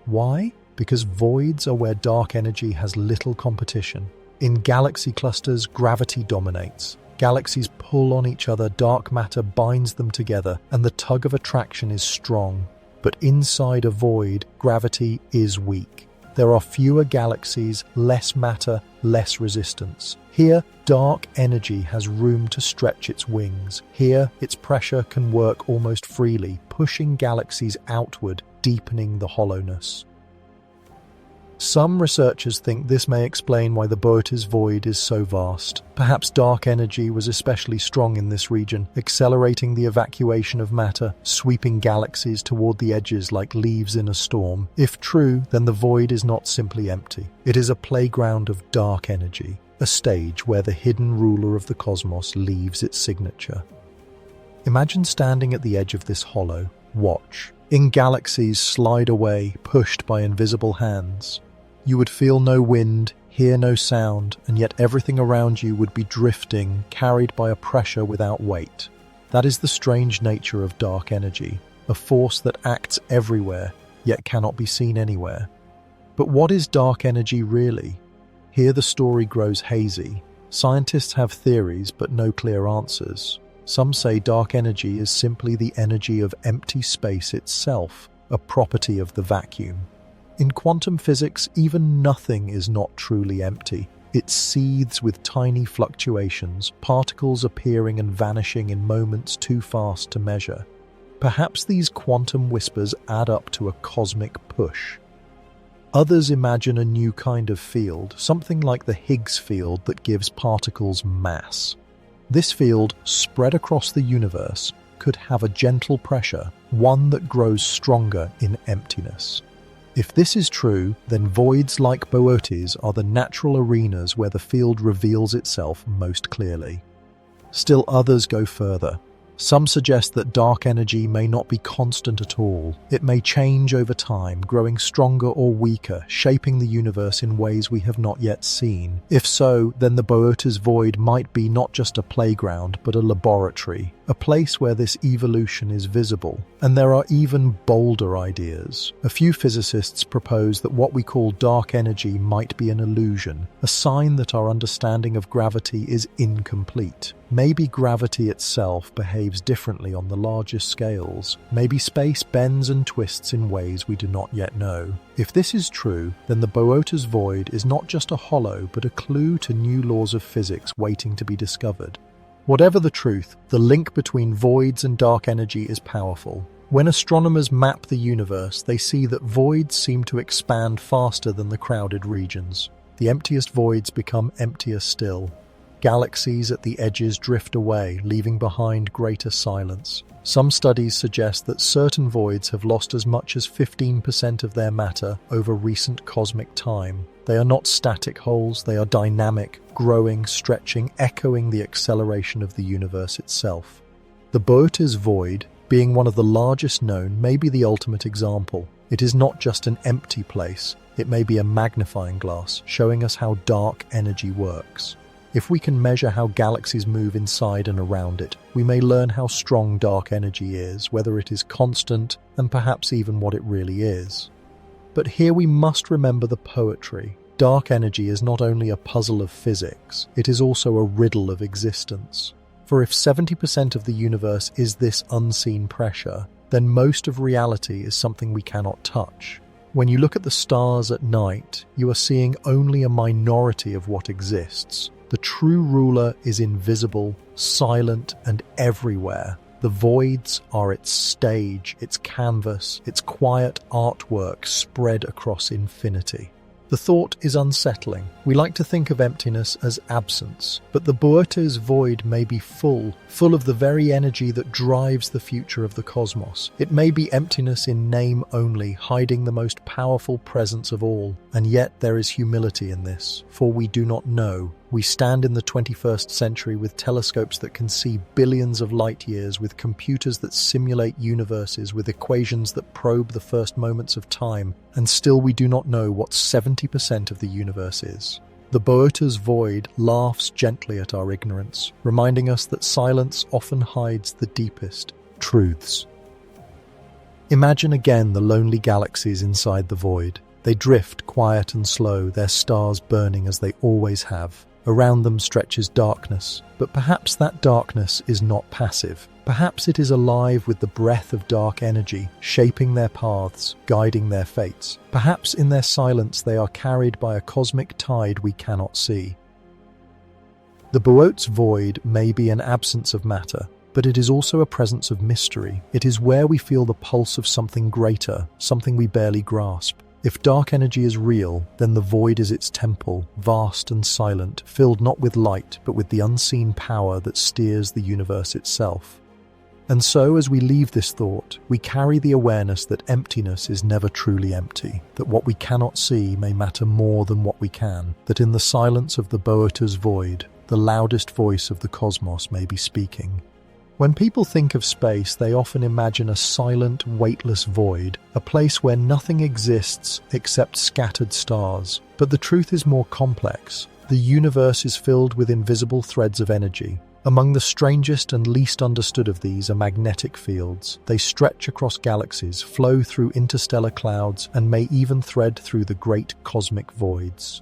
Why? Because voids are where dark energy has little competition. In galaxy clusters, gravity dominates. Galaxies pull on each other, dark matter binds them together, and the tug of attraction is strong. But inside a void, gravity is weak. There are fewer galaxies, less matter, less resistance. Here, dark energy has room to stretch its wings. Here, its pressure can work almost freely, pushing galaxies outward, deepening the hollowness. Some researchers think this may explain why the Boötes Void is so vast. Perhaps dark energy was especially strong in this region, accelerating the evacuation of matter, sweeping galaxies toward the edges like leaves in a storm. If true, then the void is not simply empty. It is a playground of dark energy, a stage where the hidden ruler of the cosmos leaves its signature. Imagine standing at the edge of this hollow. Watch. In galaxies slide away, pushed by invisible hands. You would feel no wind, hear no sound, and yet everything around you would be drifting, carried by a pressure without weight. That is the strange nature of dark energy, a force that acts everywhere, yet cannot be seen anywhere. But what is dark energy really? Here the story grows hazy. Scientists have theories, but no clear answers. Some say dark energy is simply the energy of empty space itself, a property of the vacuum. In quantum physics, even nothing is not truly empty. It seethes with tiny fluctuations, particles appearing and vanishing in moments too fast to measure. Perhaps these quantum whispers add up to a cosmic push. Others imagine a new kind of field, something like the Higgs field that gives particles mass. This field, spread across the universe, could have a gentle pressure, one that grows stronger in emptiness. If this is true, then voids like Boötes are the natural arenas where the field reveals itself most clearly. Still others go further. Some suggest that dark energy may not be constant at all. It may change over time, growing stronger or weaker, shaping the universe in ways we have not yet seen. If so, then the Boötes Void might be not just a playground, but a laboratory, a place where this evolution is visible. And there are even bolder ideas. A few physicists propose that what we call dark energy might be an illusion, a sign that our understanding of gravity is incomplete. Maybe gravity itself behaves differently on the largest scales. Maybe space bends and twists in ways we do not yet know. If this is true, then the Boötes Void is not just a hollow, but a clue to new laws of physics waiting to be discovered. Whatever the truth, the link between voids and dark energy is powerful. When astronomers map the universe, they see that voids seem to expand faster than the crowded regions. The emptiest voids become emptier still. Galaxies at the edges drift away, leaving behind greater silence. Some studies suggest that certain voids have lost as much as 15% of their matter over recent cosmic time. They are not static holes, they are dynamic, growing, stretching, echoing the acceleration of the universe itself. The Boötes Void, being one of the largest known, may be the ultimate example. It is not just an empty place, it may be a magnifying glass, showing us how dark energy works. If we can measure how galaxies move inside and around it, we may learn how strong dark energy is, whether it is constant, and perhaps even what it really is. But here we must remember the poetry. dark energy is not only a puzzle of physics, it is also a riddle of existence. For if 70% of the universe is this unseen pressure, then most of reality is something we cannot touch. When you look at the stars at night, you are seeing only a minority of what exists. The true ruler is invisible, silent, and everywhere. The voids are its stage, its canvas, its quiet artwork spread across infinity. The thought is unsettling. We like to think of emptiness as absence, but the Boötes Void may be full of the very energy that drives the future of the cosmos. It may be emptiness in name only, hiding the most powerful presence of all. And yet there is humility in this, for we do not know. We stand in the 21st century with telescopes that can see billions of light years, with computers that simulate universes, with equations that probe the first moments of time, and still we do not know what 70% of the universe is. The Boötes Void laughs gently at our ignorance, reminding us that silence often hides the deepest truths. Imagine again the lonely galaxies inside the void. They drift quiet and slow, their stars burning as they always have. Around them stretches darkness, but perhaps that darkness is not passive. Perhaps it is alive with the breath of dark energy, shaping their paths, guiding their fates. Perhaps in their silence they are carried by a cosmic tide we cannot see. The Boötes Void may be an absence of matter, but it is also a presence of mystery. It is where we feel the pulse of something greater, something we barely grasp. If dark energy is real, then the void is its temple, vast and silent, filled not with light, but with the unseen power that steers the universe itself. And so, as we leave this thought, we carry the awareness that emptiness is never truly empty, that what we cannot see may matter more than what we can, that in the silence of the Boötes Void, the loudest voice of the cosmos may be speaking. When people think of space, they often imagine a silent, weightless void, a place where nothing exists except scattered stars. But the truth is more complex. The universe is filled with invisible threads of energy. Among the strangest and least understood of these are magnetic fields. They stretch across galaxies, flow through interstellar clouds, and may even thread through the great cosmic voids.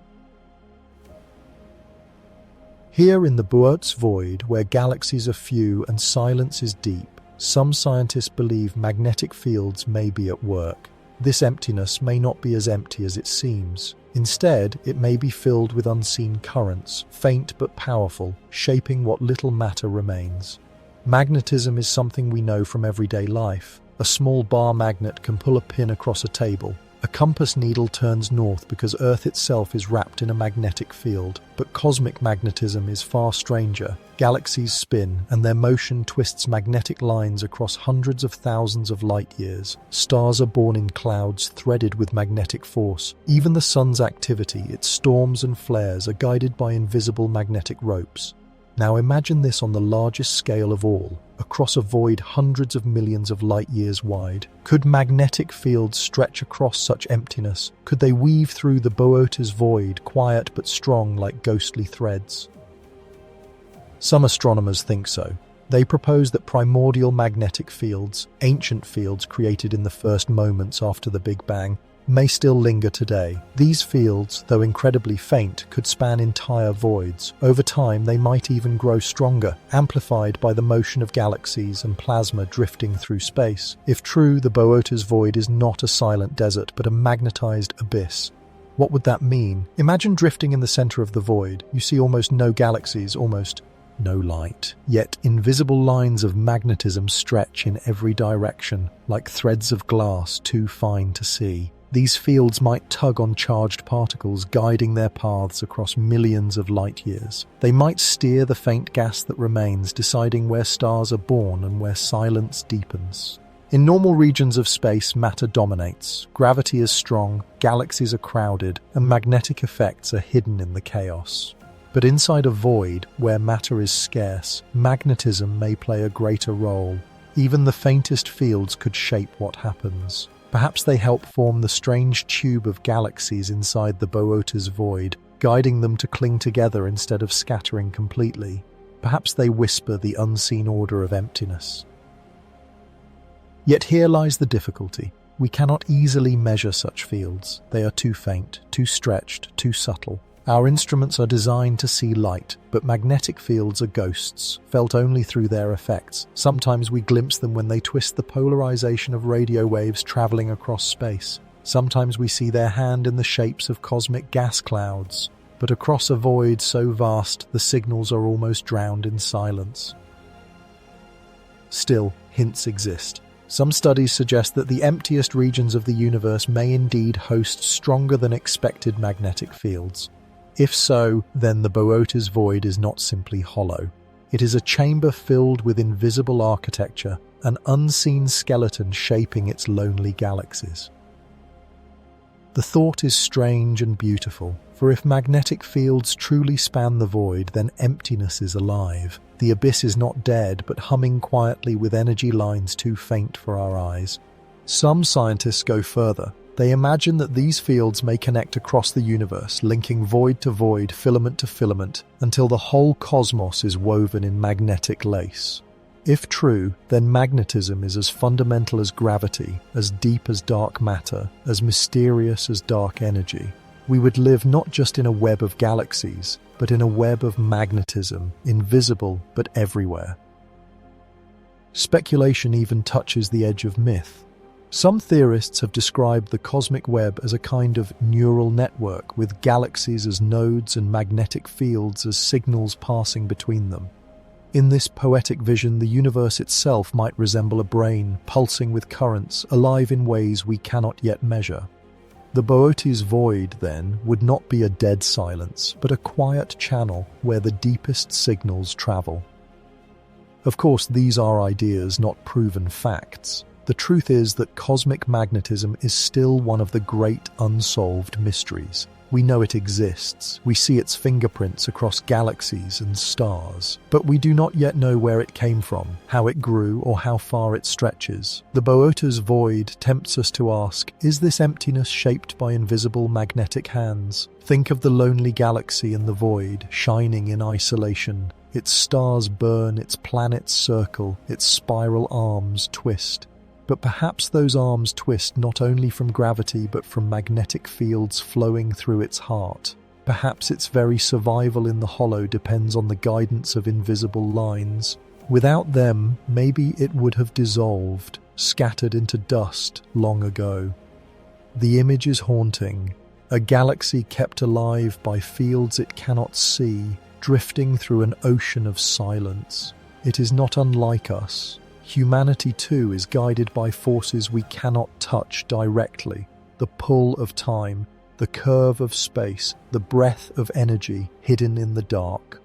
Here in the Boötes Void, where galaxies are few and silence is deep, some scientists believe magnetic fields may be at work. This emptiness may not be as empty as it seems. Instead, it may be filled with unseen currents, faint but powerful, shaping what little matter remains. Magnetism is something we know from everyday life. A small bar magnet can pull a pin across a table. A compass needle turns north because Earth itself is wrapped in a magnetic field. But cosmic magnetism is far stranger. Galaxies spin, and their motion twists magnetic lines across hundreds of thousands of light years. Stars are born in clouds threaded with magnetic force. Even the sun's activity, its storms and flares, are guided by invisible magnetic ropes. Now imagine this on the largest scale of all, across a void hundreds of millions of light years wide. Could magnetic fields stretch across such emptiness? Could they weave through the Boötes Void, quiet but strong like ghostly threads? Some astronomers think so. They propose that primordial magnetic fields, ancient fields created in the first moments after the Big Bang, may still linger today. These fields, though incredibly faint, could span entire voids. Over time, they might even grow stronger, amplified by the motion of galaxies and plasma drifting through space. If true, the Boötes Void is not a silent desert, but a magnetized abyss. What would that mean? Imagine drifting in the center of the void. You see almost no galaxies, almost no light. Yet invisible lines of magnetism stretch in every direction, like threads of glass too fine to see. These fields might tug on charged particles, guiding their paths across millions of light years. They might steer the faint gas that remains, deciding where stars are born and where silence deepens. In normal regions of space, matter dominates. Gravity is strong, galaxies are crowded, and magnetic effects are hidden in the chaos. But inside a void, where matter is scarce, magnetism may play a greater role. Even the faintest fields could shape what happens. Perhaps they help form the strange tube of galaxies inside the Boötes Void, guiding them to cling together instead of scattering completely. Perhaps they whisper the unseen order of emptiness. Yet here lies the difficulty. We cannot easily measure such fields. They are too faint, too stretched, too subtle. Our instruments are designed to see light, but magnetic fields are ghosts, felt only through their effects. Sometimes we glimpse them when they twist the polarization of radio waves traveling across space. Sometimes we see their hand in the shapes of cosmic gas clouds. But across a void so vast, the signals are almost drowned in silence. Still, hints exist. Some studies suggest that the emptiest regions of the universe may indeed host stronger than expected magnetic fields. If so, then the Boötes Void is not simply hollow. It is a chamber filled with invisible architecture, an unseen skeleton shaping its lonely galaxies. The thought is strange and beautiful, for if magnetic fields truly span the void, then emptiness is alive. The abyss is not dead, but humming quietly with energy lines too faint for our eyes. Some scientists go further. They imagine that these fields may connect across the universe, linking void to void, filament to filament, until the whole cosmos is woven in magnetic lace. If true, then magnetism is as fundamental as gravity, as deep as dark matter, as mysterious as dark energy. We would live not just in a web of galaxies, but in a web of magnetism, invisible but everywhere. Speculation even touches the edge of myth. Some theorists have described the cosmic web as a kind of neural network, with galaxies as nodes and magnetic fields as signals passing between them. In this poetic vision, the universe itself might resemble a brain, pulsing with currents, alive in ways we cannot yet measure. The Boötes Void, then, would not be a dead silence, but a quiet channel where the deepest signals travel. Of course, these are ideas, not proven facts. The truth is that cosmic magnetism is still one of the great unsolved mysteries. We know it exists, we see its fingerprints across galaxies and stars, but we do not yet know where it came from, how it grew, or how far it stretches. The Boötes Void tempts us to ask, is this emptiness shaped by invisible magnetic hands? Think of the lonely galaxy in the void, shining in isolation. Its stars burn, its planets circle, its spiral arms twist. But perhaps those arms twist not only from gravity but from magnetic fields flowing through its heart. Perhaps its very survival in the hollow depends on the guidance of invisible lines. Without them, maybe it would have dissolved, scattered into dust long ago. The image is haunting. A galaxy kept alive by fields it cannot see, drifting through an ocean of silence. It is not unlike us. Humanity too is guided by forces we cannot touch directly. The pull of time, the curve of space, the breath of energy hidden in the dark.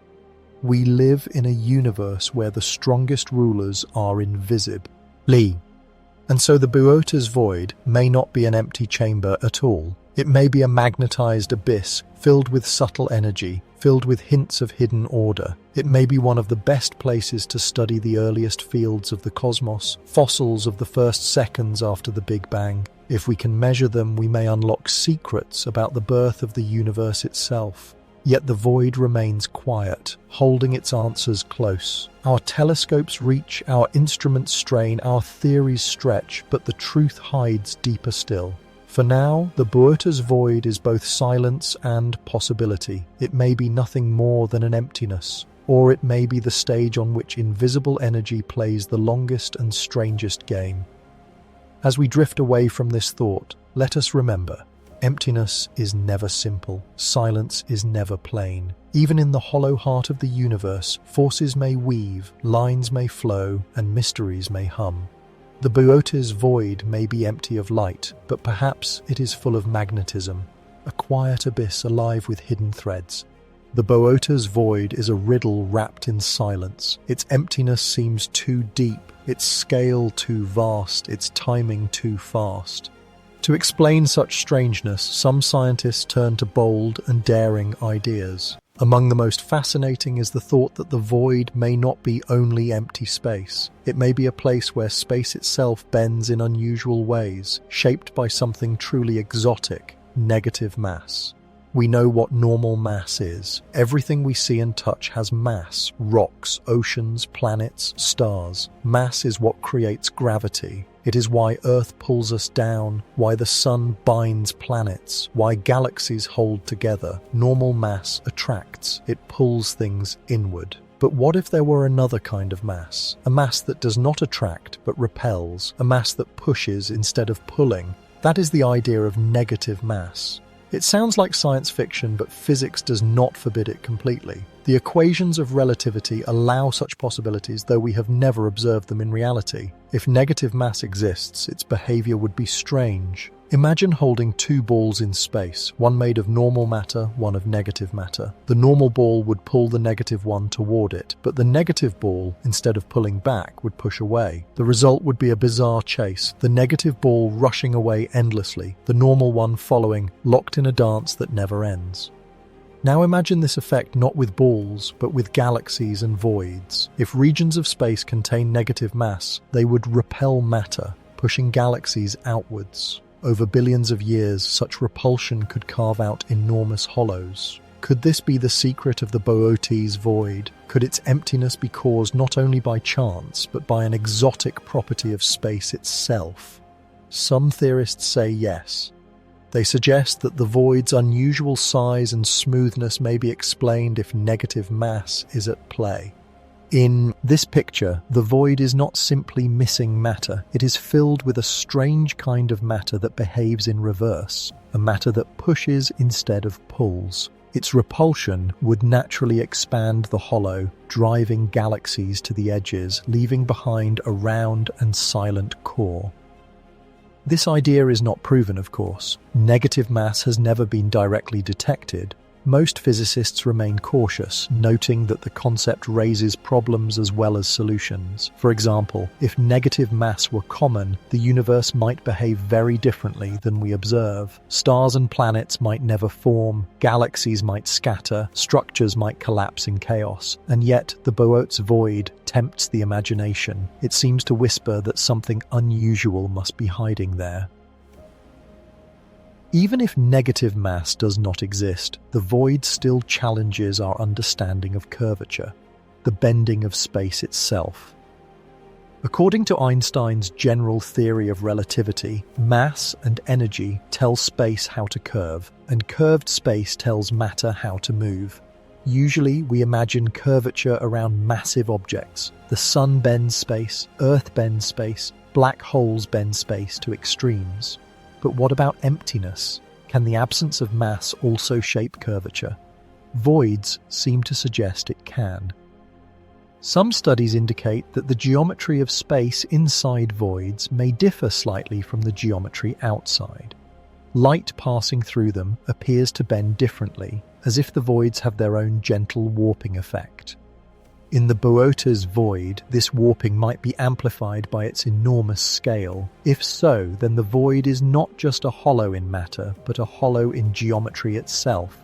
We live in a universe where the strongest rulers are invisible. And so the Boötes Void may not be an empty chamber at all. It may be a magnetized abyss filled with subtle energy, filled with hints of hidden order. It may be one of the best places to study the earliest fields of the cosmos, fossils of the first seconds after the Big Bang. If we can measure them, we may unlock secrets about the birth of the universe itself. Yet the void remains quiet, holding its answers close. Our telescopes reach, our instruments strain, our theories stretch, but the truth hides deeper still. For now, the Boötes Void is both silence and possibility. It may be nothing more than an emptiness, or it may be the stage on which invisible energy plays the longest and strangest game. As we drift away from this thought, let us remember, emptiness is never simple, silence is never plain. Even in the hollow heart of the universe, forces may weave, lines may flow, and mysteries may hum. The Boötes Void may be empty of light, but perhaps it is full of magnetism, a quiet abyss alive with hidden threads. The Boötes Void is a riddle wrapped in silence. Its emptiness seems too deep, its scale too vast, its timing too fast. To explain such strangeness, some scientists turn to bold and daring ideas. Among the most fascinating is the thought that the void may not be only empty space. It may be a place where space itself bends in unusual ways, shaped by something truly exotic, negative mass. We know what normal mass is. Everything we see and touch has mass: rocks, oceans, planets, stars. Mass is what creates gravity. It is why Earth pulls us down, why the sun binds planets, why galaxies hold together. Normal mass attracts, it pulls things inward. But what if there were another kind of mass? A mass that does not attract but repels, a mass that pushes instead of pulling. That is the idea of negative mass. It sounds like science fiction, but physics does not forbid it completely. The equations of relativity allow such possibilities, though we have never observed them in reality. If negative mass exists, its behavior would be strange. Imagine holding two balls in space, one made of normal matter, one of negative matter. The normal ball would pull the negative one toward it, but the negative ball, instead of pulling back, would push away. The result would be a bizarre chase, the negative ball rushing away endlessly, the normal one following, locked in a dance that never ends. Now imagine this effect not with balls, but with galaxies and voids. If regions of space contain negative mass, they would repel matter, pushing galaxies outwards. Over billions of years, such repulsion could carve out enormous hollows. Could this be the secret of the Boötes Void? Could its emptiness be caused not only by chance, but by an exotic property of space itself? Some theorists say yes. They suggest that the void's unusual size and smoothness may be explained if negative mass is at play. In this picture, the void is not simply missing matter, it is filled with a strange kind of matter that behaves in reverse, a matter that pushes instead of pulls. Its repulsion would naturally expand the hollow, driving galaxies to the edges, leaving behind a round and silent core. This idea is not proven, of course. Negative mass has never been directly detected. Most physicists remain cautious, noting that the concept raises problems as well as solutions. For example, if negative mass were common, the universe might behave very differently than we observe. Stars and planets might never form, galaxies might scatter, structures might collapse in chaos. And yet, the Boötes Void tempts the imagination. It seems to whisper that something unusual must be hiding there. Even if negative mass does not exist, the void still challenges our understanding of curvature, the bending of space itself. According to Einstein's general theory of relativity, mass and energy tell space how to curve, and curved space tells matter how to move. Usually, we imagine curvature around massive objects. The sun bends space, Earth bends space, black holes bend space to extremes. But what about emptiness? Can the absence of mass also shape curvature? Voids seem to suggest it can. Some studies indicate that the geometry of space inside voids may differ slightly from the geometry outside. Light passing through them appears to bend differently, as if the voids have their own gentle warping effect. In the Boötes Void, this warping might be amplified by its enormous scale. If so, then the void is not just a hollow in matter, but a hollow in geometry itself.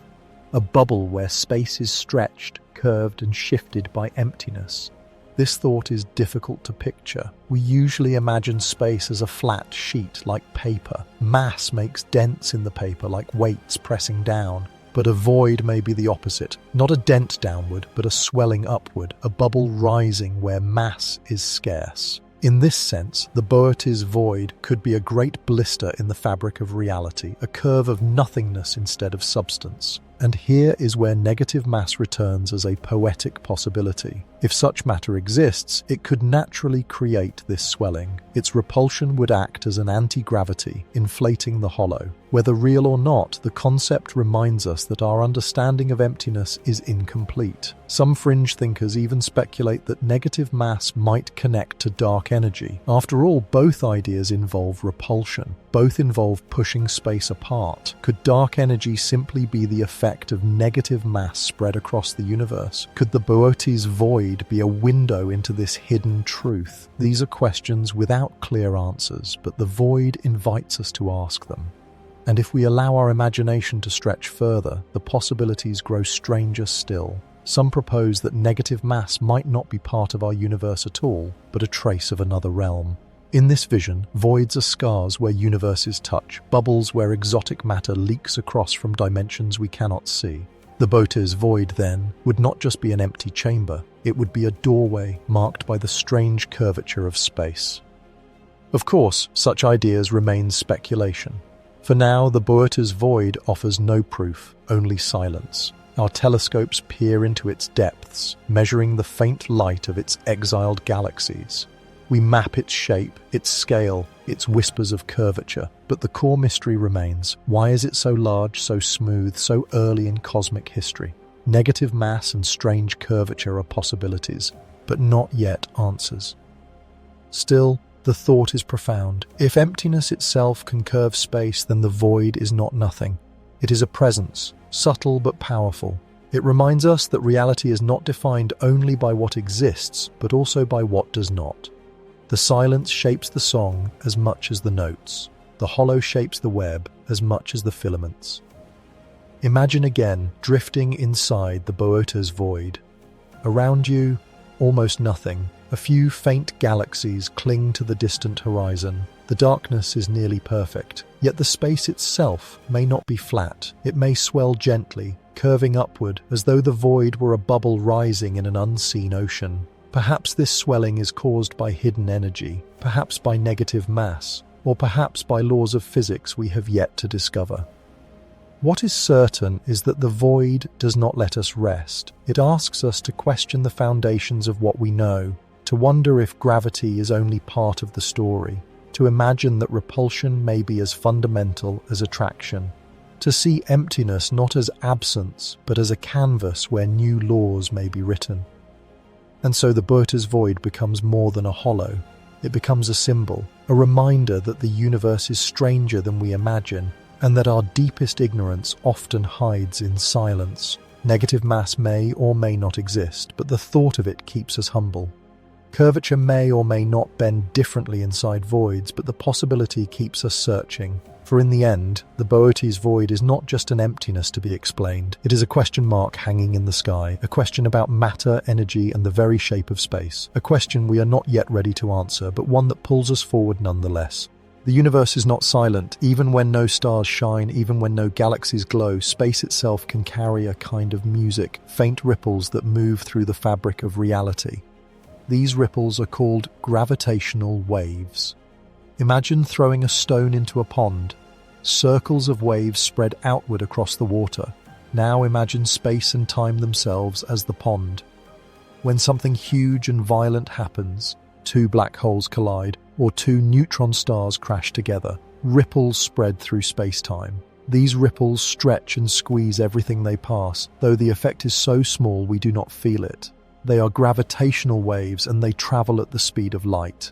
A bubble where space is stretched, curved and shifted by emptiness. This thought is difficult to picture. We usually imagine space as a flat sheet like paper. Mass makes dents in the paper like weights pressing down. But a void may be the opposite, not a dent downward, but a swelling upward, a bubble rising where mass is scarce. In this sense, the Boötes Void could be a great blister in the fabric of reality, a curve of nothingness instead of substance. And here is where negative mass returns as a poetic possibility. If such matter exists, it could naturally create this swelling. Its repulsion would act as an anti-gravity, inflating the hollow. Whether real or not, the concept reminds us that our understanding of emptiness is incomplete. Some fringe thinkers even speculate that negative mass might connect to dark energy. After all, both ideas involve repulsion. Both involve pushing space apart. Could dark energy simply be the effect of negative mass spread across the universe? Could the Boötes Void be a window into this hidden truth? These are questions without clear answers, but the void invites us to ask them. And if we allow our imagination to stretch further, the possibilities grow stranger still. Some propose that negative mass might not be part of our universe at all, but a trace of another realm. In this vision, voids are scars where universes touch, bubbles where exotic matter leaks across from dimensions we cannot see. The Boötes Void, then, would not just be an empty chamber, it would be a doorway marked by the strange curvature of space. Of course, such ideas remain speculation. For now, the Boötes Void offers no proof, only silence. Our telescopes peer into its depths, measuring the faint light of its exiled galaxies. We map its shape, its scale, its whispers of curvature, but the core mystery remains. Why is it so large, so smooth, so early in cosmic history? Negative mass and strange curvature are possibilities, but not yet answers. Still, the thought is profound. If emptiness itself can curve space, then the void is not nothing. It is a presence, subtle but powerful. It reminds us that reality is not defined only by what exists, but also by what does not. The silence shapes the song as much as the notes. The hollow shapes the web as much as the filaments. Imagine again drifting inside the Boötes Void. Around you, almost nothing. A few faint galaxies cling to the distant horizon. The darkness is nearly perfect, yet the space itself may not be flat. It may swell gently, curving upward, as though the void were a bubble rising in an unseen ocean. Perhaps this swelling is caused by hidden energy, perhaps by negative mass, or perhaps by laws of physics we have yet to discover. What is certain is that the void does not let us rest. It asks us to question the foundations of what we know, to wonder if gravity is only part of the story, to imagine that repulsion may be as fundamental as attraction, to see emptiness not as absence but as a canvas where new laws may be written. And so the Boötes Void becomes more than a hollow. It becomes a symbol, a reminder that the universe is stranger than we imagine, and that our deepest ignorance often hides in silence. Negative mass may or may not exist, but the thought of it keeps us humble. Curvature may or may not bend differently inside voids, but the possibility keeps us searching. For in the end, the Boötes Void is not just an emptiness to be explained. It is a question mark hanging in the sky, a question about matter, energy, and the very shape of space. A question we are not yet ready to answer, but one that pulls us forward nonetheless. The universe is not silent. Even when no stars shine, even when no galaxies glow, space itself can carry a kind of music, faint ripples that move through the fabric of reality. These ripples are called gravitational waves. Imagine throwing a stone into a pond. Circles of waves spread outward across the water. Now imagine space and time themselves as the pond. When something huge and violent happens, two black holes collide, or two neutron stars crash together, ripples spread through space-time. These ripples stretch and squeeze everything they pass, though the effect is so small we do not feel it. They are gravitational waves and they travel at the speed of light.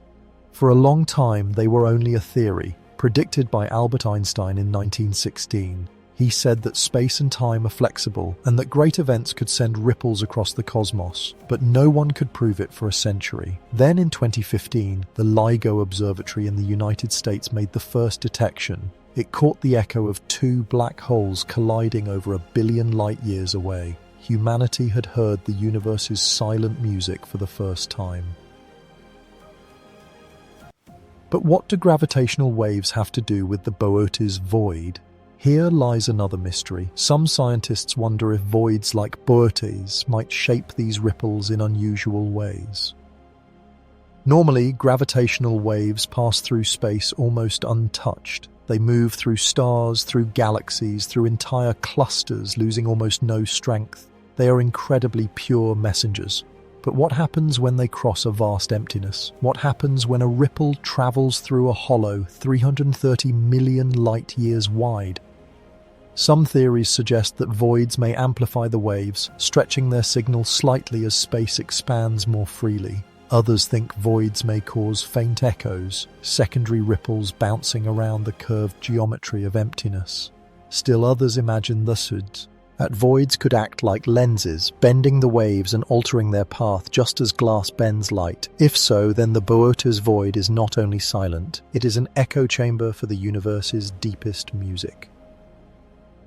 For a long time, they were only a theory, predicted by Albert Einstein in 1916. He said that space and time are flexible and that great events could send ripples across the cosmos, but no one could prove it for a century. Then in 2015, the LIGO Observatory in the United States made the first detection. It caught the echo of two black holes colliding over 1 billion light-years away. Humanity had heard the universe's silent music for the first time. But what do gravitational waves have to do with the Boötes Void? Here lies another mystery. Some scientists wonder if voids like Boötes might shape these ripples in unusual ways. Normally, gravitational waves pass through space almost untouched. They move through stars, through galaxies, through entire clusters, losing almost no strength. They are incredibly pure messengers. But what happens when they cross a vast emptiness? What happens when a ripple travels through a hollow 330 million light-years wide? Some theories suggest that voids may amplify the waves, stretching their signal slightly as space expands more freely. Others think voids may cause faint echoes, secondary ripples bouncing around the curved geometry of emptiness. Still others imagine that voids could act like lenses, bending the waves and altering their path just as glass bends light. If so, then the Boötes Void is not only silent, it is an echo chamber for the universe's deepest music.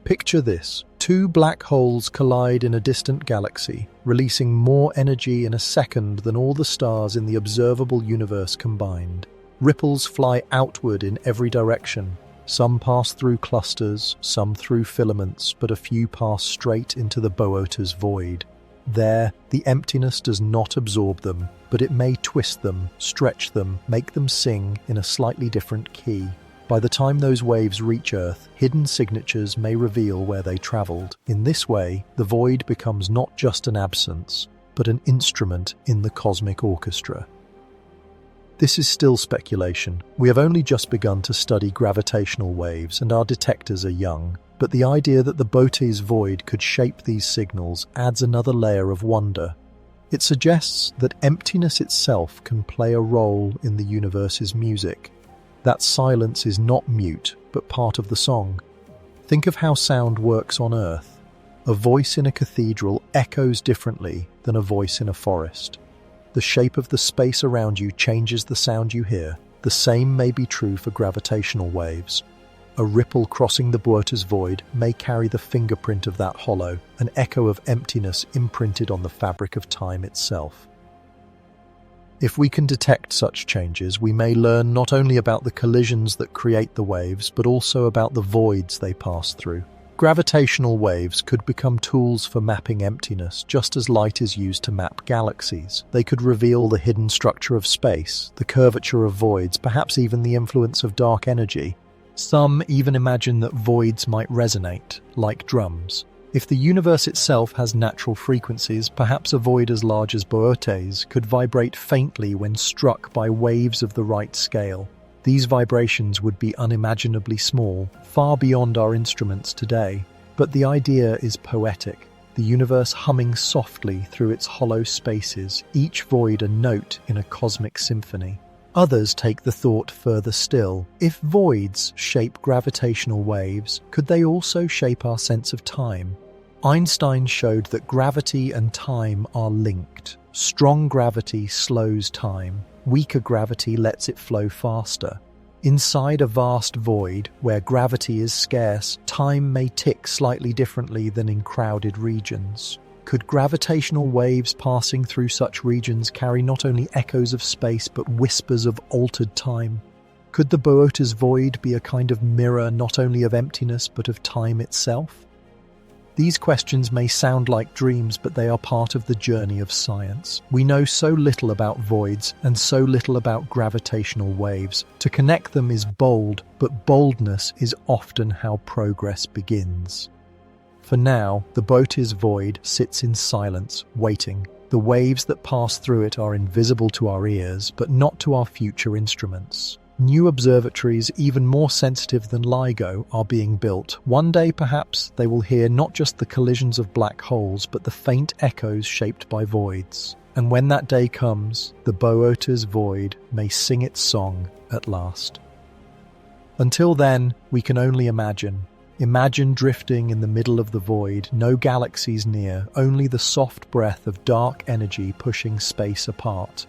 Picture this. Two black holes collide in a distant galaxy, releasing more energy in a second than all the stars in the observable universe combined. Ripples fly outward in every direction. Some pass through clusters, some through filaments, but a few pass straight into the Boötes Void. There, the emptiness does not absorb them, but it may twist them, stretch them, make them sing in a slightly different key. By the time those waves reach Earth, hidden signatures may reveal where they traveled. In this way, the void becomes not just an absence, but an instrument in the cosmic orchestra. This is still speculation. We have only just begun to study gravitational waves, and our detectors are young. But the idea that the Boötes Void could shape these signals adds another layer of wonder. It suggests that emptiness itself can play a role in the universe's music. That silence is not mute, but part of the song. Think of how sound works on Earth. A voice in a cathedral echoes differently than a voice in a forest. The shape of the space around you changes the sound you hear. The same may be true for gravitational waves. A ripple crossing the Boötes Void may carry the fingerprint of that hollow, an echo of emptiness imprinted on the fabric of time itself. If we can detect such changes, we may learn not only about the collisions that create the waves, but also about the voids they pass through. Gravitational waves could become tools for mapping emptiness, just as light is used to map galaxies. They could reveal the hidden structure of space, the curvature of voids, perhaps even the influence of dark energy. Some even imagine that voids might resonate, like drums. If the universe itself has natural frequencies, perhaps a void as large as Boötes could vibrate faintly when struck by waves of the right scale. These vibrations would be unimaginably small, far beyond our instruments today. But the idea is poetic, the universe humming softly through its hollow spaces, each void a note in a cosmic symphony. Others take the thought further still. If voids shape gravitational waves, could they also shape our sense of time? Einstein showed that gravity and time are linked. Strong gravity slows time. Weaker gravity lets it flow faster. Inside a vast void, where gravity is scarce, time may tick slightly differently than in crowded regions. Could gravitational waves passing through such regions carry not only echoes of space but whispers of altered time? Could the Boötes Void be a kind of mirror not only of emptiness but of time itself? These questions may sound like dreams, but they are part of the journey of science. We know so little about voids and so little about gravitational waves. To connect them is bold, but boldness is often how progress begins. For now, the Boötes Void sits in silence, waiting. The waves that pass through it are invisible to our ears, but not to our future instruments. New observatories, even more sensitive than LIGO, are being built. One day, perhaps, they will hear not just the collisions of black holes, but the faint echoes shaped by voids. And when that day comes, the Boötes Void may sing its song at last. Until then, we can only imagine. Imagine drifting in the middle of the void, no galaxies near, only the soft breath of dark energy pushing space apart.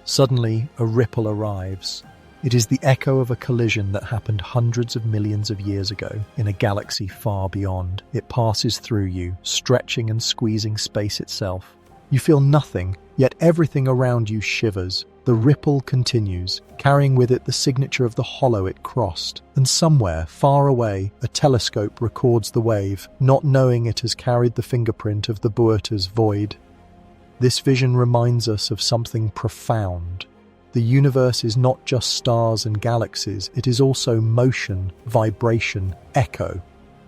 Suddenly, a ripple arrives. It is the echo of a collision that happened hundreds of millions of years ago in a galaxy far beyond. It passes through you, stretching and squeezing space itself. You feel nothing, yet everything around you shivers. The ripple continues, carrying with it the signature of the hollow it crossed. And somewhere, far away, a telescope records the wave, not knowing it has carried the fingerprint of the Boötes Void. This vision reminds us of something profound. The universe is not just stars and galaxies, it is also motion, vibration, echo.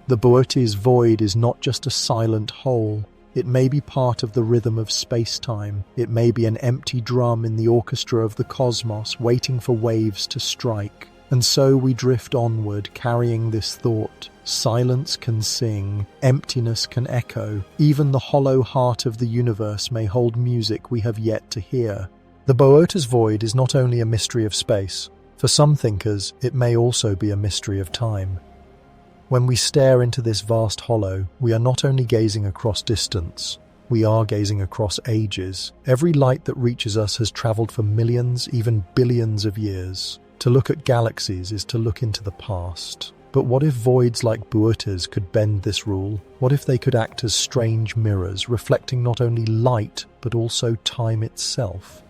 The Boötes Void is not just a silent hole. It may be part of the rhythm of space-time. It may be an empty drum in the orchestra of the cosmos, waiting for waves to strike. And so we drift onward, carrying this thought. Silence can sing, emptiness can echo. Even the hollow heart of the universe may hold music we have yet to hear. The Boötes Void is not only a mystery of space. For some thinkers, it may also be a mystery of time. When we stare into this vast hollow, we are not only gazing across distance, we are gazing across ages. Every light that reaches us has travelled for millions, even billions of years. To look at galaxies is to look into the past. But what if voids like Boötes could bend this rule? What if they could act as strange mirrors, reflecting not only light, but also time itself?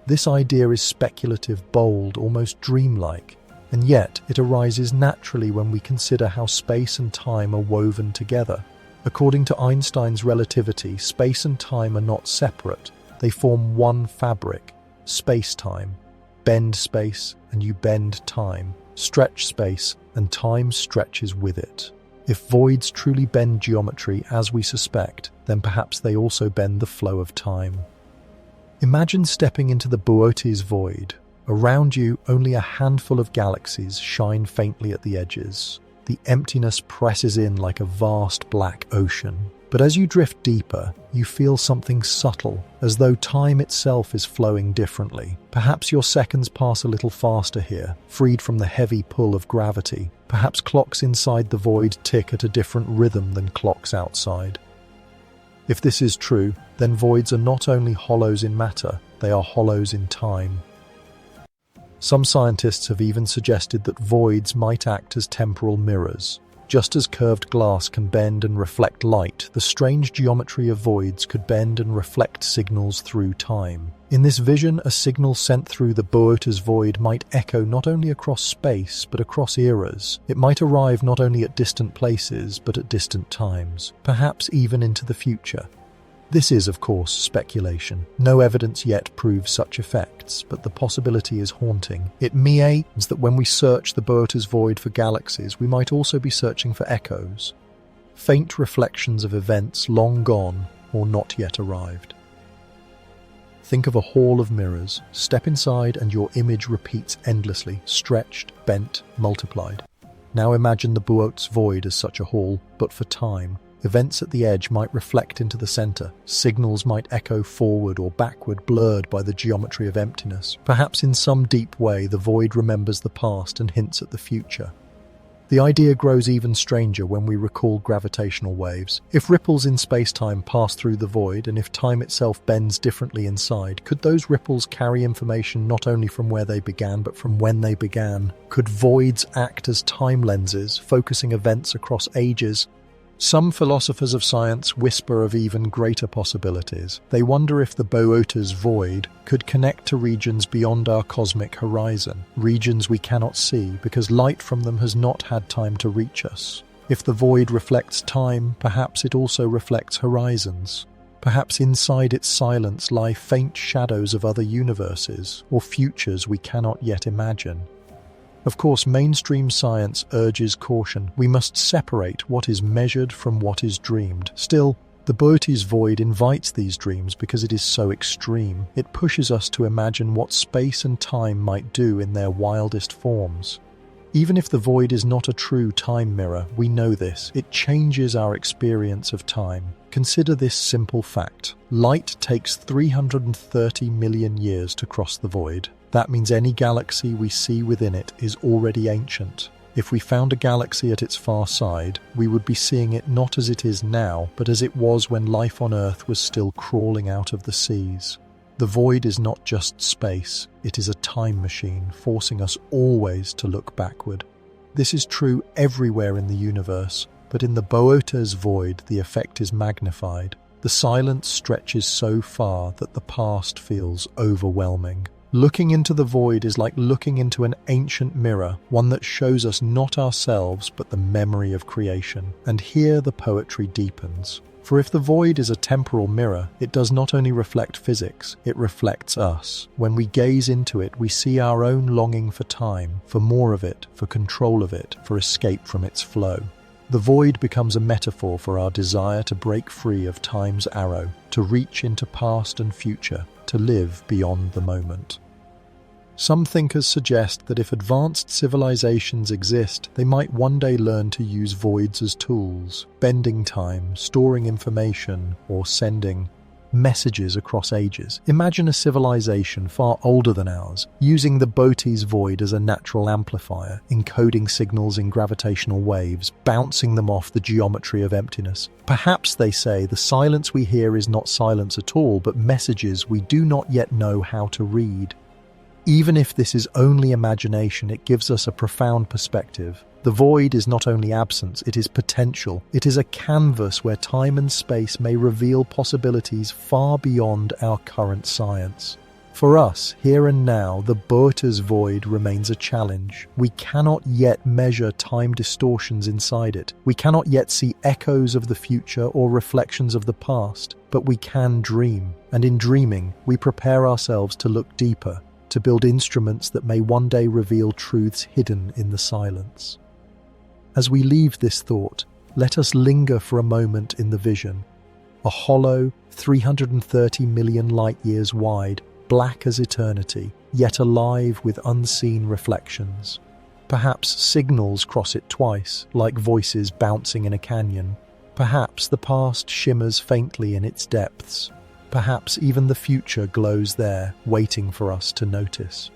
This idea is speculative, bold, almost dreamlike. And yet, it arises naturally when we consider how space and time are woven together. According to Einstein's relativity, space and time are not separate. They form one fabric, space-time. Bend space and you bend time. Stretch space and time stretches with it. If voids truly bend geometry as we suspect, then perhaps they also bend the flow of time. Imagine stepping into the Boötes Void. Around you, only a handful of galaxies shine faintly at the edges. The emptiness presses in like a vast black ocean. But as you drift deeper, you feel something subtle, as though time itself is flowing differently. Perhaps your seconds pass a little faster here, freed from the heavy pull of gravity. Perhaps clocks inside the void tick at a different rhythm than clocks outside. If this is true, then voids are not only hollows in matter, they are hollows in time. Some scientists have even suggested that voids might act as temporal mirrors. Just as curved glass can bend and reflect light, the strange geometry of voids could bend and reflect signals through time. In this vision, a signal sent through the Boötes Void might echo not only across space, but across eras. It might arrive not only at distant places, but at distant times, perhaps even into the future. This is, of course, speculation. No evidence yet proves such effects, but the possibility is haunting. It means that when we search the Boötes Void for galaxies, we might also be searching for echoes, faint reflections of events long gone or not yet arrived. Think of a hall of mirrors. Step inside and your image repeats endlessly, stretched, bent, multiplied. Now imagine the Boötes Void as such a hall, but for time. Events at the edge might reflect into the center. Signals might echo forward or backward, blurred by the geometry of emptiness. Perhaps in some deep way, the void remembers the past and hints at the future. The idea grows even stranger when we recall gravitational waves. If ripples in space-time pass through the void, and if time itself bends differently inside, could those ripples carry information not only from where they began, but from when they began? Could voids act as time lenses, focusing events across ages? Some philosophers of science whisper of even greater possibilities. They wonder if the Boötes Void could connect to regions beyond our cosmic horizon, regions we cannot see because light from them has not had time to reach us. If the void reflects time, perhaps it also reflects horizons. Perhaps inside its silence lie faint shadows of other universes or futures we cannot yet imagine. Of course, mainstream science urges caution. We must separate what is measured from what is dreamed. Still, the Boötes Void invites these dreams because it is so extreme. It pushes us to imagine what space and time might do in their wildest forms. Even if the void is not a true time mirror, we know this. It changes our experience of time. Consider this simple fact. Light takes 330 million years to cross the void. That means any galaxy we see within it is already ancient. If we found a galaxy at its far side, we would be seeing it not as it is now, but as it was when life on Earth was still crawling out of the seas. The void is not just space, it is a time machine, forcing us always to look backward. This is true everywhere in the universe, but in the Boötes Void the effect is magnified. The silence stretches so far that the past feels overwhelming. Looking into the void is like looking into an ancient mirror, one that shows us not ourselves but the memory of creation. And here the poetry deepens. For if the void is a temporal mirror, it does not only reflect physics, it reflects us. When we gaze into it, we see our own longing for time, for more of it, for control of it, for escape from its flow. The void becomes a metaphor for our desire to break free of time's arrow, to reach into past and future, to live beyond the moment. Some thinkers suggest that if advanced civilizations exist, they might one day learn to use voids as tools, bending time, storing information, or sending messages across ages. Imagine a civilization far older than ours, using the Boötes Void as a natural amplifier, encoding signals in gravitational waves, bouncing them off the geometry of emptiness. Perhaps, they say, the silence we hear is not silence at all, but messages we do not yet know how to read. Even if this is only imagination, it gives us a profound perspective. The void is not only absence, it is potential. It is a canvas where time and space may reveal possibilities far beyond our current science. For us, here and now, the Boötes Void remains a challenge. We cannot yet measure time distortions inside it. We cannot yet see echoes of the future or reflections of the past, but we can dream. And in dreaming, we prepare ourselves to look deeper, to build instruments that may one day reveal truths hidden in the silence. As we leave this thought, let us linger for a moment in the vision. A hollow, 330 million light-years wide, black as eternity, yet alive with unseen reflections. Perhaps signals cross it twice, like voices bouncing in a canyon. Perhaps the past shimmers faintly in its depths. Perhaps even the future glows there, waiting for us to notice.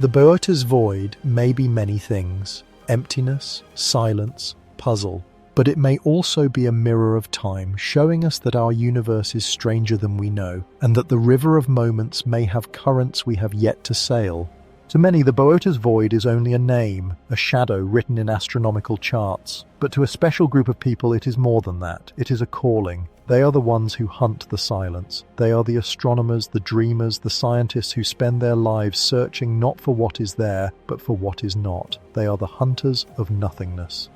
The Boötes Void may be many things: emptiness, silence, puzzle. But it may also be a mirror of time, showing us that our universe is stranger than we know, and that the river of moments may have currents we have yet to sail. To many, the Boötes Void is only a name, a shadow written in astronomical charts. But to a special group of people, it is more than that. It is a calling. They are the ones who hunt the silence. They are the astronomers, the dreamers, the scientists who spend their lives searching not for what is there, but for what is not. They are the hunters of nothingness.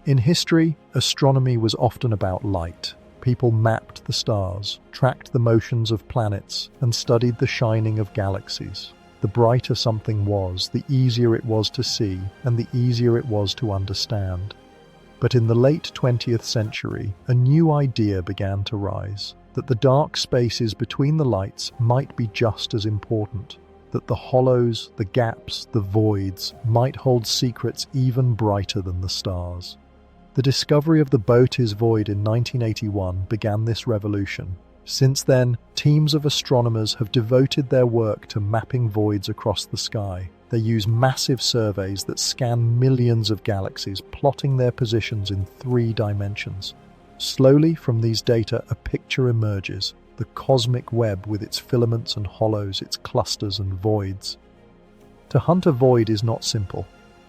In history, astronomy was often about light. People mapped the stars, tracked the motions of planets, and studied the shining of galaxies. The brighter something was, the easier it was to see, and the easier it was to understand. But in the late 20th century, a new idea began to rise, that the dark spaces between the lights might be just as important, that the hollows, the gaps, the voids might hold secrets even brighter than the stars. The discovery of the Boötes Void in 1981 began this revolution. Since then, teams of astronomers have devoted their work to mapping voids across the sky. They use massive surveys that scan millions of galaxies, plotting their positions in 3 dimensions. Slowly, from these data, a picture emerges: the cosmic web with its filaments and hollows, its clusters and voids. To hunt a void is not simple.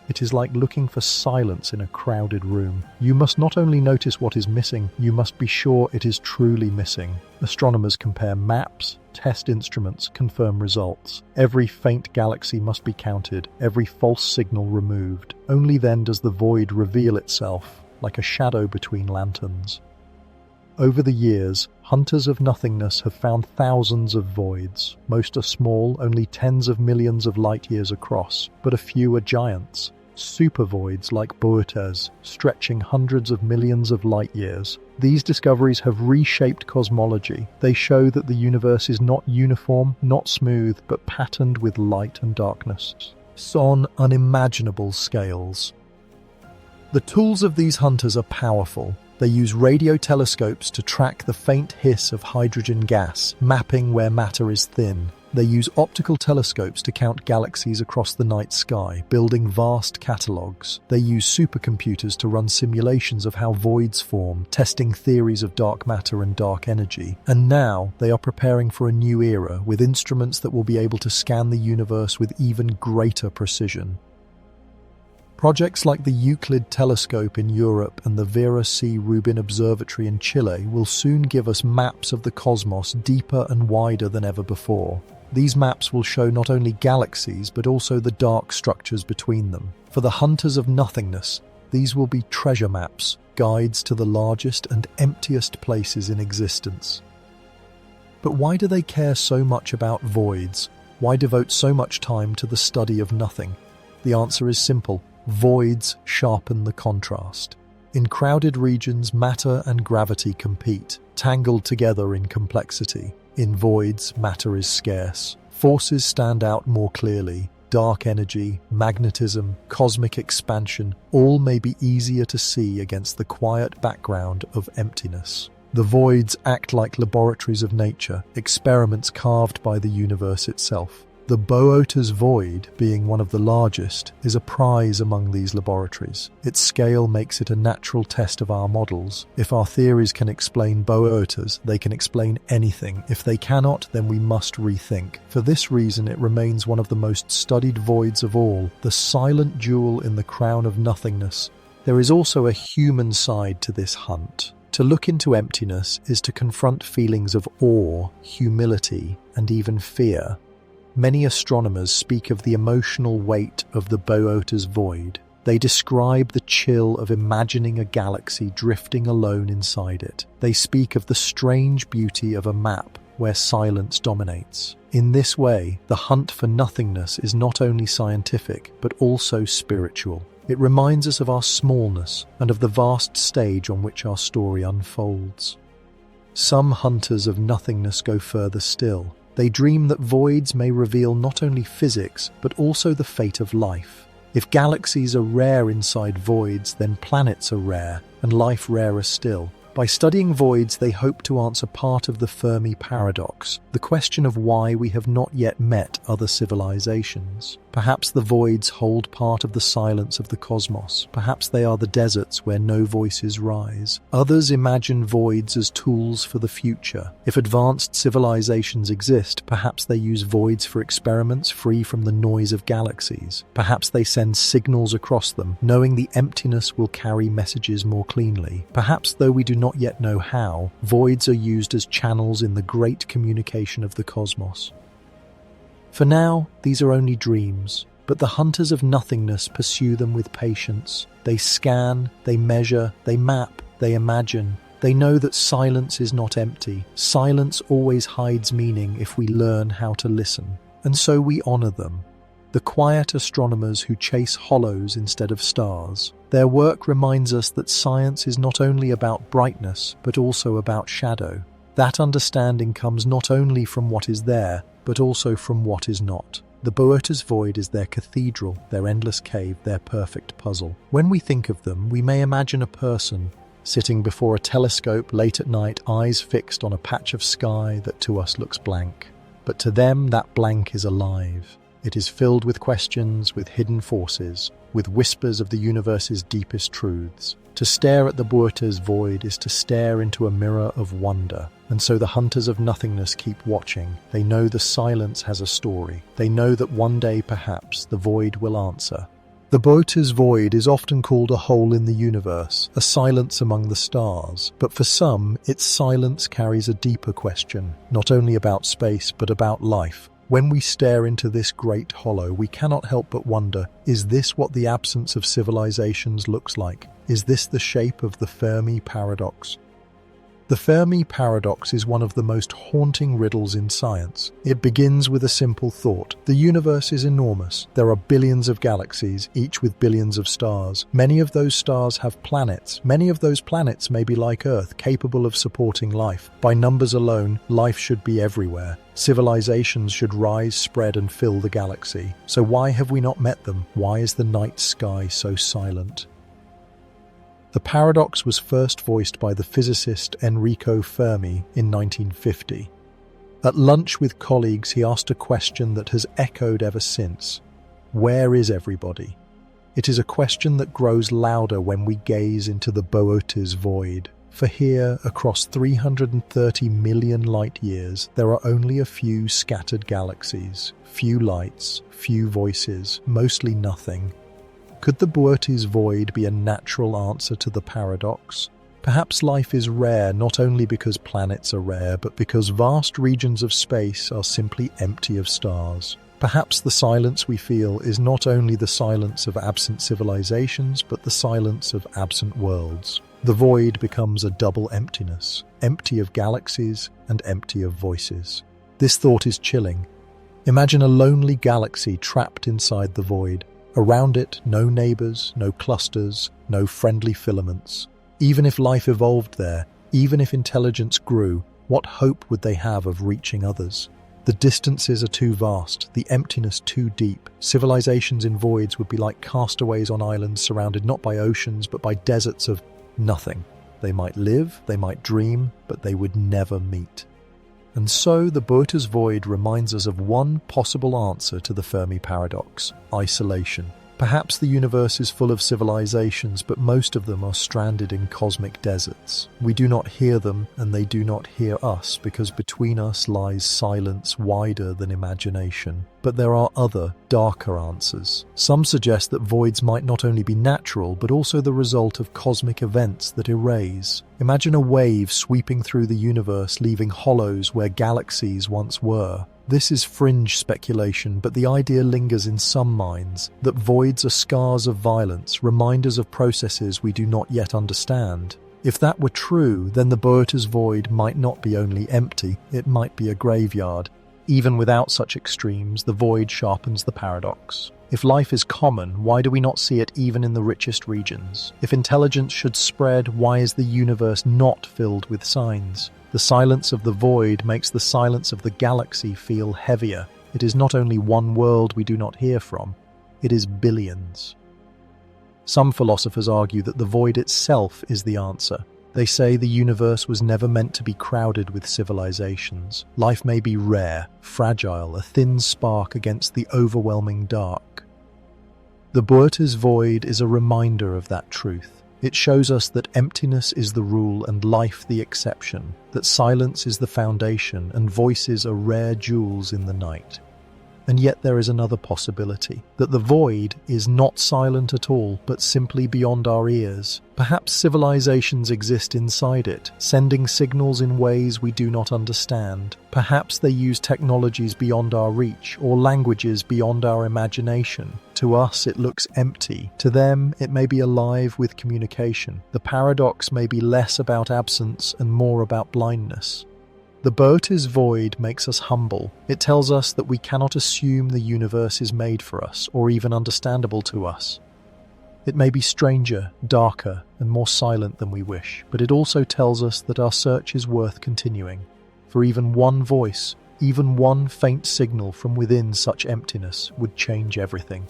It is like looking for silence in a crowded room. You must not only notice what is missing, you must be sure it is truly missing. Astronomers compare maps, test instruments, confirm results. Every faint galaxy must be counted, every false signal removed. Only then does the void reveal itself, like a shadow between lanterns. Over the years, hunters of nothingness have found thousands of voids. Most are small, only tens of millions of light-years across, but a few are giants. Supervoids like Boötes, stretching hundreds of millions of light-years. These discoveries have reshaped cosmology. They show that the universe is not uniform, not smooth, but patterned with light and darkness, on unimaginable scales. The tools of these hunters are powerful. They use radio telescopes to track the faint hiss of hydrogen gas, mapping where matter is thin. They use optical telescopes to count galaxies across the night sky, building vast catalogues. They use supercomputers to run simulations of how voids form, testing theories of dark matter and dark energy. And now, they are preparing for a new era, with instruments that will be able to scan the universe with even greater precision. Projects like the Euclid Telescope in Europe and the Vera C. Rubin Observatory in Chile will soon give us maps of the cosmos deeper and wider than ever before. These maps will show not only galaxies, but also the dark structures between them. For the hunters of nothingness, these will be treasure maps, guides to the largest and emptiest places in existence. But why do they care so much about voids? Why devote so much time to the study of nothing? The answer is simple. Voids sharpen the contrast. In crowded regions, matter and gravity compete, tangled together in complexity. In voids, matter is scarce. Forces stand out more clearly. Dark energy, magnetism, cosmic expansion, all may be easier to see against the quiet background of emptiness. The voids act like laboratories of nature, experiments carved by the universe itself. The Boötes Void, being one of the largest, is a prize among these laboratories. Its scale makes it a natural test of our models. If our theories can explain Boötes, they can explain anything. If they cannot, then we must rethink. For this reason, it remains one of the most studied voids of all, the silent jewel in the crown of nothingness. There is also a human side to this hunt. To look into emptiness is to confront feelings of awe, humility, and even fear. Many astronomers speak of the emotional weight of the Boötes Void. They describe the chill of imagining a galaxy drifting alone inside it. They speak of the strange beauty of a map where silence dominates. In this way, the hunt for nothingness is not only scientific, but also spiritual. It reminds us of our smallness and of the vast stage on which our story unfolds. Some hunters of nothingness go further still. They dream that voids may reveal not only physics, but also the fate of life. If galaxies are rare inside voids, then planets are rare, and life rarer still. By studying voids, they hope to answer part of the Fermi paradox, the question of why we have not yet met other civilizations. Perhaps the voids hold part of the silence of the cosmos. Perhaps they are the deserts where no voices rise. Others imagine voids as tools for the future. If advanced civilizations exist, perhaps they use voids for experiments free from the noise of galaxies. Perhaps they send signals across them, knowing the emptiness will carry messages more cleanly. Perhaps, though we do not yet know how, voids are used as channels in the great communication of the cosmos. For now, these are only dreams, but the hunters of nothingness pursue them with patience. They scan, they measure, they map, they imagine. They know that silence is not empty. Silence always hides meaning if we learn how to listen. And so we honor them. The quiet astronomers who chase hollows instead of stars. Their work reminds us that science is not only about brightness, but also about shadow. That understanding comes not only from what is there, but also from what is not. The Boötes Void is their cathedral, their endless cave, their perfect puzzle. When we think of them, we may imagine a person sitting before a telescope late at night, eyes fixed on a patch of sky that to us looks blank. But to them, that blank is alive. It is filled with questions, with hidden forces, with whispers of the universe's deepest truths. To stare at the Boötes Void is to stare into a mirror of wonder. And so the hunters of nothingness keep watching. They know the silence has a story. They know that one day, perhaps, the void will answer. The Boötes Void is often called a hole in the universe, a silence among the stars. But for some, its silence carries a deeper question, not only about space, but about life. When we stare into this great hollow, we cannot help but wonder, is this what the absence of civilizations looks like? Is this the shape of the Fermi paradox? The Fermi paradox is one of the most haunting riddles in science. It begins with a simple thought. The universe is enormous. There are billions of galaxies, each with billions of stars. Many of those stars have planets. Many of those planets may be like Earth, capable of supporting life. By numbers alone, life should be everywhere. Civilizations should rise, spread, and fill the galaxy. So why have we not met them? Why is the night sky so silent? The paradox was first voiced by the physicist Enrico Fermi in 1950. At lunch with colleagues, he asked a question that has echoed ever since. Where is everybody? It is a question that grows louder when we gaze into the Boötes Void. For here, across 330 million light-years, there are only a few scattered galaxies, few lights, few voices, mostly nothing. Could the Boötes Void be a natural answer to the paradox? Perhaps life is rare not only because planets are rare, but because vast regions of space are simply empty of stars. Perhaps the silence we feel is not only the silence of absent civilizations, but the silence of absent worlds. The void becomes a double emptiness, empty of galaxies and empty of voices. This thought is chilling. Imagine a lonely galaxy trapped inside the void. Around it, no neighbors, no clusters, no friendly filaments. Even if life evolved there, even if intelligence grew, what hope would they have of reaching others? The distances are too vast, the emptiness too deep. Civilizations in voids would be like castaways on islands surrounded not by oceans, but by deserts of nothing. They might live, they might dream, but they would never meet. And so the Boötes Void reminds us of one possible answer to the Fermi paradox: isolation. Perhaps the universe is full of civilizations, but most of them are stranded in cosmic deserts. We do not hear them, and they do not hear us, because between us lies silence wider than imagination. But there are other, darker answers. Some suggest that voids might not only be natural, but also the result of cosmic events that erase. Imagine a wave sweeping through the universe, leaving hollows where galaxies once were. This is fringe speculation, but the idea lingers in some minds that voids are scars of violence, reminders of processes we do not yet understand. If that were true, then the Boötes Void might not be only empty, it might be a graveyard. Even without such extremes, the void sharpens the paradox. If life is common, why do we not see it even in the richest regions? If intelligence should spread, why is the universe not filled with signs? The silence of the void makes the silence of the galaxy feel heavier. It is not only one world we do not hear from, it is billions. Some philosophers argue that the void itself is the answer. They say the universe was never meant to be crowded with civilizations. Life may be rare, fragile, a thin spark against the overwhelming dark. The Boötes Void is a reminder of that truth. It shows us that emptiness is the rule and life the exception, that silence is the foundation and voices are rare jewels in the night. And yet there is another possibility, that the void is not silent at all, but simply beyond our ears. Perhaps civilizations exist inside it, sending signals in ways we do not understand. Perhaps they use technologies beyond our reach, or languages beyond our imagination. To us, it looks empty. To them, it may be alive with communication. The paradox may be less about absence and more about blindness. The Boötes Void makes us humble. It tells us that we cannot assume the universe is made for us, or even understandable to us. It may be stranger, darker, and more silent than we wish, but it also tells us that our search is worth continuing. For even one voice, even one faint signal from within such emptiness would change everything.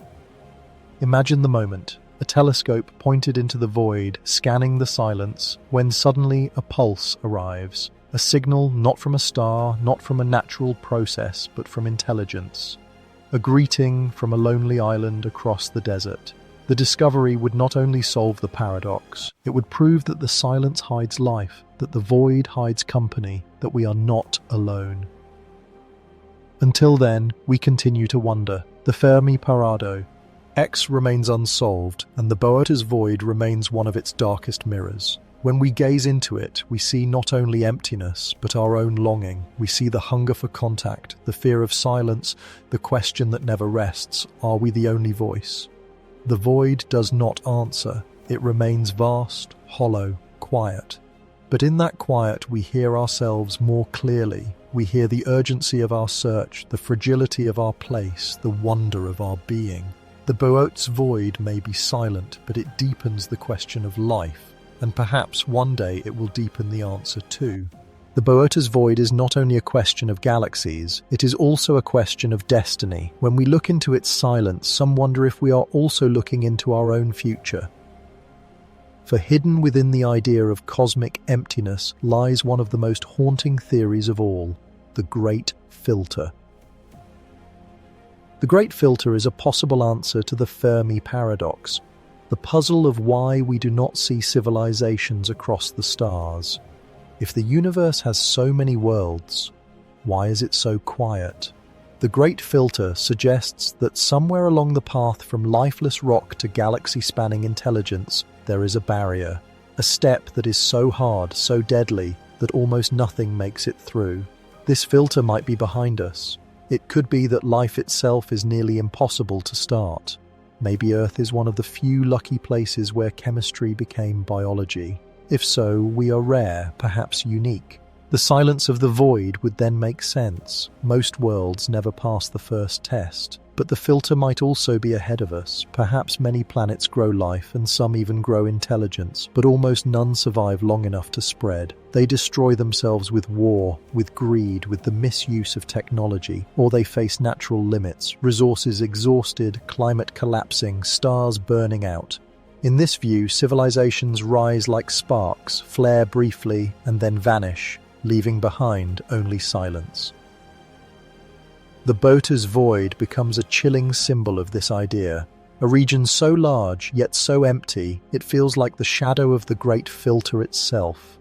Imagine the moment, a telescope pointed into the void, scanning the silence, when suddenly a pulse arrives. A signal not from a star, not from a natural process, but from intelligence. A greeting from a lonely island across the desert. The discovery would not only solve the paradox, it would prove that the silence hides life, that the void hides company, that we are not alone. Until then, we continue to wonder. The Fermi Parado. X remains unsolved, and the Boötes Void remains one of its darkest mirrors. When we gaze into it, we see not only emptiness, but our own longing. We see the hunger for contact, the fear of silence, the question that never rests, are we the only voice? The void does not answer. It remains vast, hollow, quiet. But in that quiet, we hear ourselves more clearly. We hear the urgency of our search, the fragility of our place, the wonder of our being. The Boötes Void may be silent, but it deepens the question of life. And perhaps one day it will deepen the answer too. The Boötes Void is not only a question of galaxies, it is also a question of destiny. When we look into its silence, some wonder if we are also looking into our own future. For hidden within the idea of cosmic emptiness lies one of the most haunting theories of all, the Great Filter. The Great Filter is a possible answer to the Fermi paradox, the puzzle of why we do not see civilizations across the stars. If the universe has so many worlds, why is it so quiet? The Great Filter suggests that somewhere along the path from lifeless rock to galaxy-spanning intelligence, there is a barrier, a step that is so hard, so deadly, that almost nothing makes it through. This filter might be behind us. It could be that life itself is nearly impossible to start. Maybe Earth is one of the few lucky places where chemistry became biology. If so, we are rare, perhaps unique. The silence of the void would then make sense. Most worlds never pass the first test. But the filter might also be ahead of us. Perhaps many planets grow life and some even grow intelligence, but almost none survive long enough to spread. They destroy themselves with war, with greed, with the misuse of technology, or they face natural limits, resources exhausted, climate collapsing, stars burning out. In this view, civilizations rise like sparks, flare briefly, and then vanish, leaving behind only silence. The Boötes Void becomes a chilling symbol of this idea. a region so large yet so empty it feels like the shadow of the great filter itself.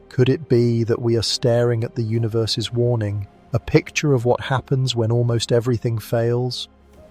Could it be that we are staring at the universe's warning, a picture of what happens when almost everything fails?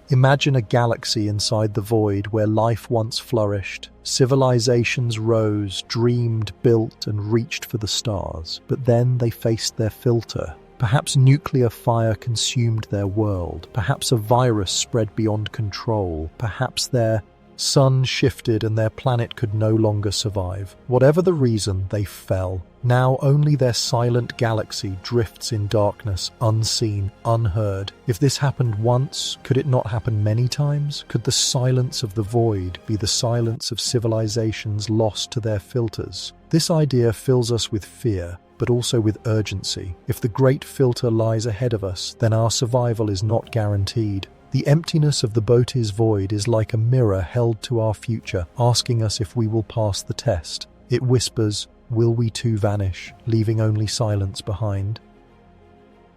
Imagine a galaxy inside the void where life once flourished. Civilizations rose, dreamed, built, and reached for the stars. But then they faced their filter. Perhaps nuclear fire consumed their world. Perhaps a virus spread beyond control. Perhaps their sun shifted and their planet could no longer survive. Whatever the reason, they fell. Now only their silent galaxy drifts in darkness, unseen, unheard. If this happened once, could it not happen many times? Could the silence of the void be the silence of civilizations lost to their filters? This idea fills us with fear, but also with urgency. If the great filter lies ahead of us, then our survival is not guaranteed. The emptiness of the Boötes Void is like a mirror held to our future, asking us if we will pass the test. It whispers, will we too vanish, leaving only silence behind?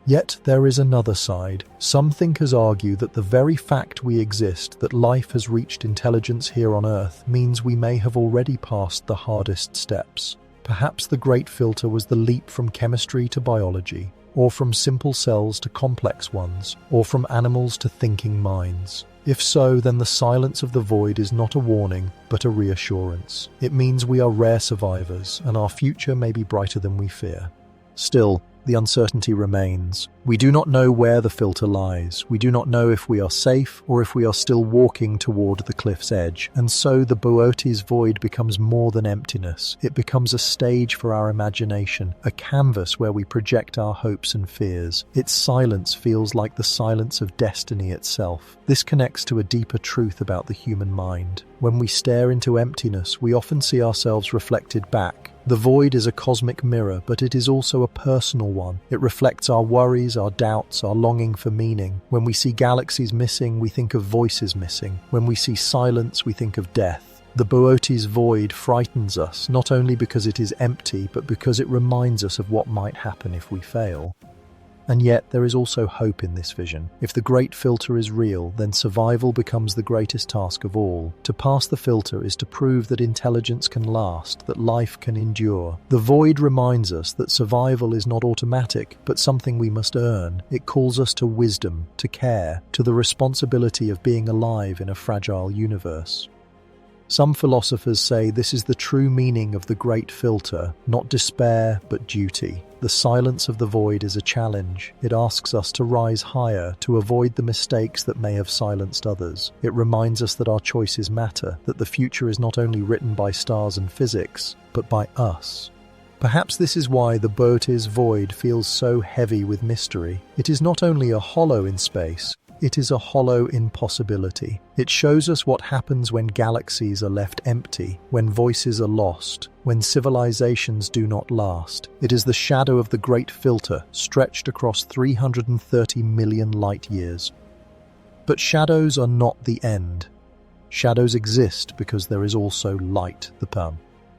Yet there is another side. Some thinkers argue that the very fact we exist, that life has reached intelligence here on Earth, means we may have already passed the hardest steps. Perhaps the great filter was the leap from chemistry to biology, or from simple cells to complex ones, or from animals to thinking minds. If so, then the silence of the void is not a warning, but a reassurance. It means we are rare survivors, and our future may be brighter than we fear. Still, the uncertainty remains. We do not know where the filter lies. We do not know if we are safe or if we are still walking toward the cliff's edge. And so the Boötes Void becomes more than emptiness. It becomes a stage for our imagination, a canvas where we project our hopes and fears. Its silence feels like the silence of destiny itself. This connects to a deeper truth about the human mind. When we stare into emptiness, we often see ourselves reflected back. The void is a cosmic mirror, but it is also a personal one. It reflects our worries, our doubts, our longing for meaning. When we see galaxies missing, we think of voices missing. When we see silence, we think of death. The Boötes Void frightens us, not only because it is empty, but because it reminds us of what might happen if we fail. And yet there is also hope in this vision. If the great filter is real, then survival becomes the greatest task of all. To pass the filter is to prove that intelligence can last, that life can endure. The void reminds us that survival is not automatic, but something we must earn. It calls us to wisdom, to care, to the responsibility of being alive in a fragile universe. Some philosophers say this is the true meaning of the great filter, not despair, but duty. The silence of the void is a challenge. It asks us to rise higher, to avoid the mistakes that may have silenced others. It reminds us that our choices matter, that the future is not only written by stars and physics, but by us. Perhaps this is why the Boötes Void feels so heavy with mystery. It is not only a hollow in space, it is a hollow impossibility. It shows us what happens when galaxies are left empty, when voices are lost, when civilizations do not last. It is the shadow of the great filter, stretched across 330 million light years. But shadows are not the end. Shadows exist because there is also light, the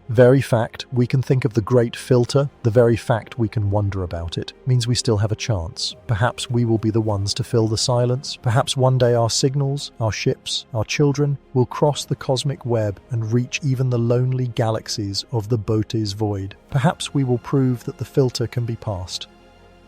very fact we can think of the great filter, the very fact we can wonder about it, means we still have a chance. Perhaps we will be the ones to fill the silence. Perhaps one day our signals, our ships, our children will cross the cosmic web and reach even the lonely galaxies of the Boötes Void. Perhaps we will prove that the filter can be passed.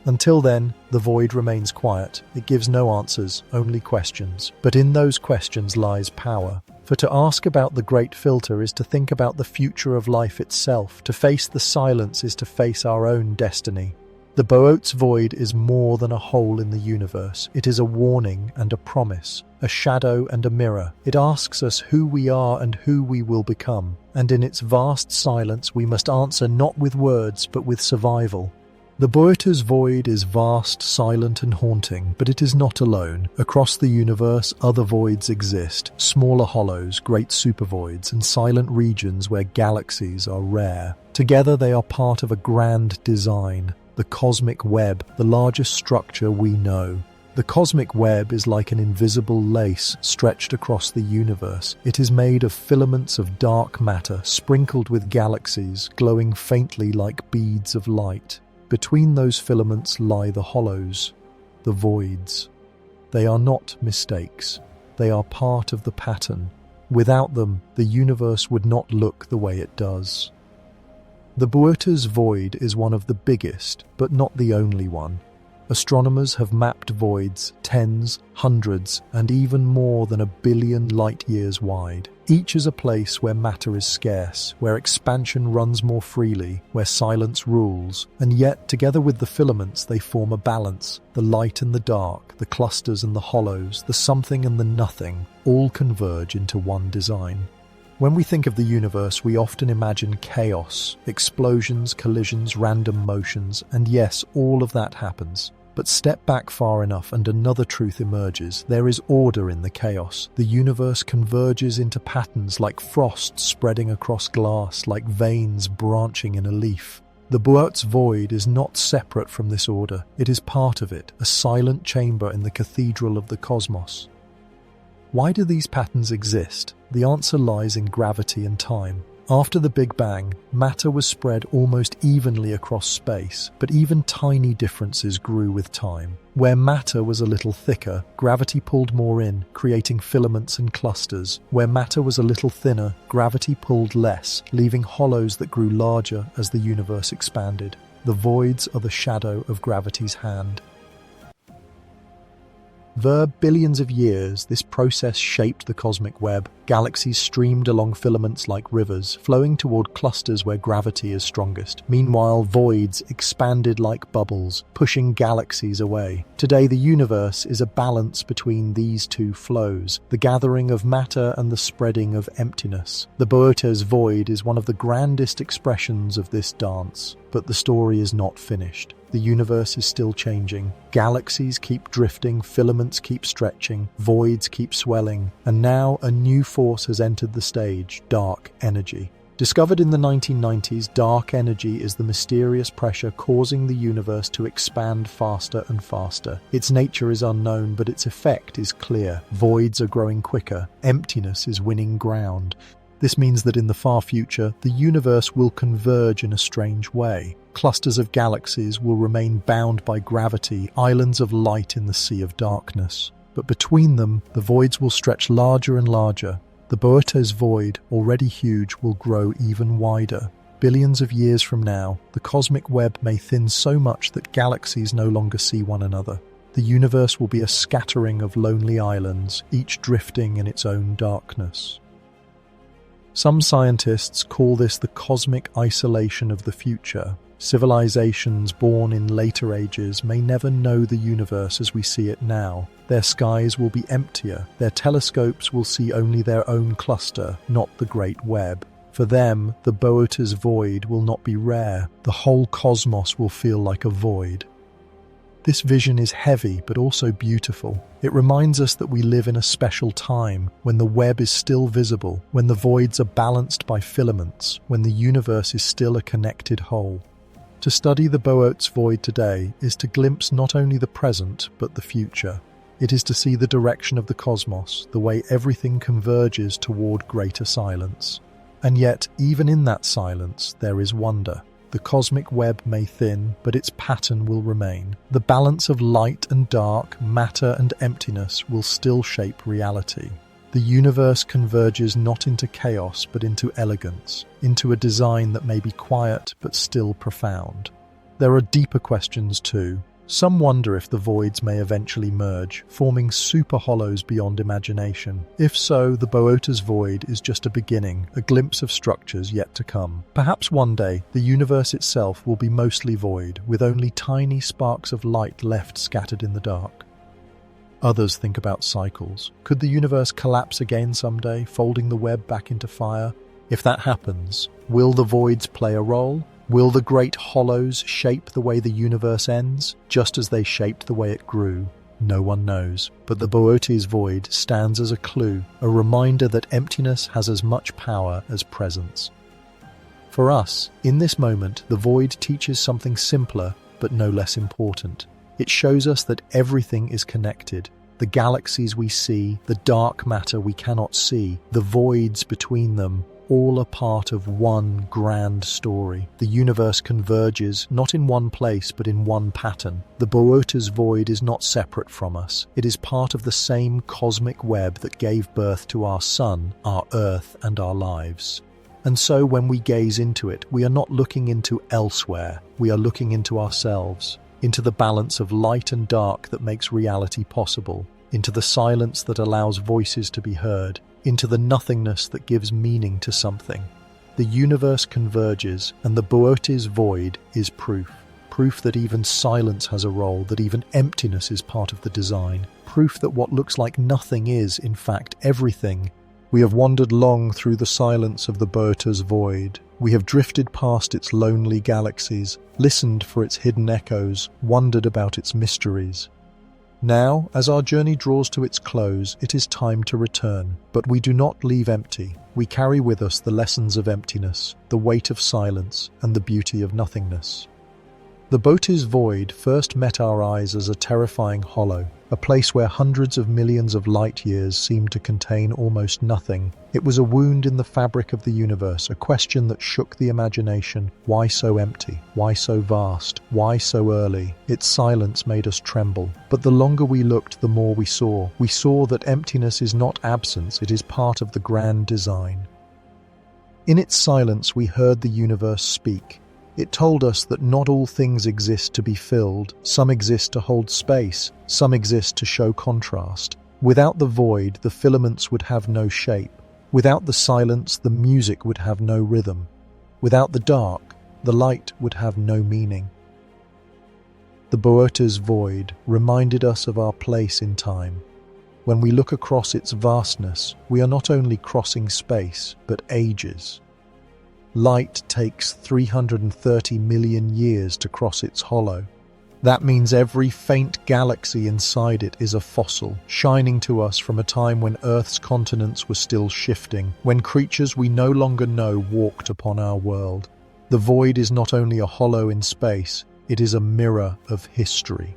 Until then, the void remains quiet. It gives no answers, only questions. But in those questions lies power. For to ask about the great filter is to think about the future of life itself. To face the silence is to face our own destiny. The Boötes Void is more than a hole in the universe. It is a warning and a promise, a shadow and a mirror. It asks us who we are and who we will become. And in its vast silence we must answer not with words but with survival. The Boötes Void is vast, silent and haunting, but it is not alone. Across the universe, other voids exist, smaller hollows, great supervoids, and silent regions where galaxies are rare. Together they are part of a grand design, the cosmic web, the largest structure we know. The cosmic web is like an invisible lace stretched across the universe. It is made of filaments of dark matter, sprinkled with galaxies, glowing faintly like beads of light. Between those filaments lie the hollows, the voids. They are not mistakes. They are part of the pattern. Without them, the universe would not look the way it does. The Boötes Void is one of the biggest, but not the only one. Astronomers have mapped voids tens, hundreds, and even more than 1 billion light-years wide. Each is a place where matter is scarce, where expansion runs more freely, where silence rules, and yet, together with the filaments, they form a balance. The light and the dark, the clusters and the hollows, the something and the nothing, all converge into one design. When we think of the universe, we often imagine chaos, explosions, collisions, random motions, and yes, all of that happens. But step back far enough and another truth emerges. There is order in the chaos. The universe converges into patterns like frost spreading across glass, like veins branching in a leaf. The Boötes Void is not separate from this order. It is part of it, a silent chamber in the cathedral of the cosmos. Why do these patterns exist? The answer lies in gravity and time. After the Big Bang, matter was spread almost evenly across space, but even tiny differences grew with time. Where matter was a little thicker, gravity pulled more in, creating filaments and clusters. Where matter was a little thinner, gravity pulled less, leaving hollows that grew larger as the universe expanded. The voids are the shadow of gravity's hand. For billions of years, this process shaped the cosmic web. Galaxies streamed along filaments like rivers, flowing toward clusters where gravity is strongest. Meanwhile, voids expanded like bubbles, pushing galaxies away. Today, the universe is a balance between these two flows, the gathering of matter and the spreading of emptiness. The Boötes Void is one of the grandest expressions of this dance. But the story is not finished. The universe is still changing. Galaxies keep drifting, filaments keep stretching, voids keep swelling, and now a new force has entered the stage: dark energy. Discovered in the 1990s, dark energy is the mysterious pressure causing the universe to expand faster and faster. Its nature is unknown, but its effect is clear. Voids are growing quicker. Emptiness is winning ground. This means that in the far future, the universe will converge in a strange way. Clusters of galaxies will remain bound by gravity, islands of light in the sea of darkness. But between them, the voids will stretch larger and larger. The Boötes Void, already huge, will grow even wider. Billions of years from now, the cosmic web may thin so much that galaxies no longer see one another. The universe will be a scattering of lonely islands, each drifting in its own darkness. Some scientists call this the cosmic isolation of the future. Civilizations born in later ages may never know the universe as we see it now. Their skies will be emptier. Their telescopes will see only their own cluster, not the great web. For them, the Boötes Void will not be rare. The whole cosmos will feel like a void. This vision is heavy but also beautiful. It reminds us that we live in a special time, when the web is still visible, when the voids are balanced by filaments, when the universe is still a connected whole. To study the Boötes Void today is to glimpse not only the present but the future. It is to see the direction of the cosmos, the way everything converges toward greater silence. And yet, even in that silence, there is wonder. The cosmic web may thin, but its pattern will remain. The balance of light and dark, matter and emptiness will still shape reality. The universe converges not into chaos, but into elegance, into a design that may be quiet, but still profound. There are deeper questions too. Some wonder if the voids may eventually merge, forming super hollows beyond imagination. If so, the Boötes Void is just a beginning, a glimpse of structures yet to come. Perhaps one day, the universe itself will be mostly void, with only tiny sparks of light left scattered in the dark. Others think about cycles. Could the universe collapse again someday, folding the web back into fire? If that happens, will the voids play a role? Will the great hollows shape the way the universe ends, just as they shaped the way it grew? No one knows. But the Boötes Void stands as a clue, a reminder that emptiness has as much power as presence. For us, in this moment, the void teaches something simpler, but no less important. It shows us that everything is connected. The galaxies we see, the dark matter we cannot see, the voids between them, all a part of one grand story. The universe converges, not in one place, but in one pattern. The Boötes Void is not separate from us. It is part of the same cosmic web that gave birth to our sun, our earth, and our lives. And so when we gaze into it, we are not looking into elsewhere. We are looking into ourselves, into the balance of light and dark that makes reality possible, into the silence that allows voices to be heard, into the nothingness that gives meaning to something. The universe converges, and the Boötes Void is proof. Proof that even silence has a role, that even emptiness is part of the design. Proof that what looks like nothing is, in fact, everything. We have wandered long through the silence of the Boötes Void. We have drifted past its lonely galaxies, listened for its hidden echoes, wondered about its mysteries. Now, as our journey draws to its close, it is time to return. But we do not leave empty. We carry with us the lessons of emptiness, the weight of silence, and the beauty of nothingness. The Boötes Void first met our eyes as a terrifying hollow, a place where hundreds of millions of light years seemed to contain almost nothing. It was a wound in the fabric of the universe, a question that shook the imagination. Why so empty? Why so vast? Why so early? Its silence made us tremble. But the longer we looked, the more we saw. We saw that emptiness is not absence, it is part of the grand design. In its silence, we heard the universe speak. It told us that not all things exist to be filled. Some exist to hold space. Some exist to show contrast. Without the void, the filaments would have no shape. Without the silence, the music would have no rhythm. Without the dark, the light would have no meaning. The Boötes Void reminded us of our place in time. When we look across its vastness, we are not only crossing space, but ages. Light takes 330 million years to cross its hollow. That means every faint galaxy inside it is a fossil, shining to us from a time when Earth's continents were still shifting, when creatures we no longer know walked upon our world. The void is not only a hollow in space, it is a mirror of history.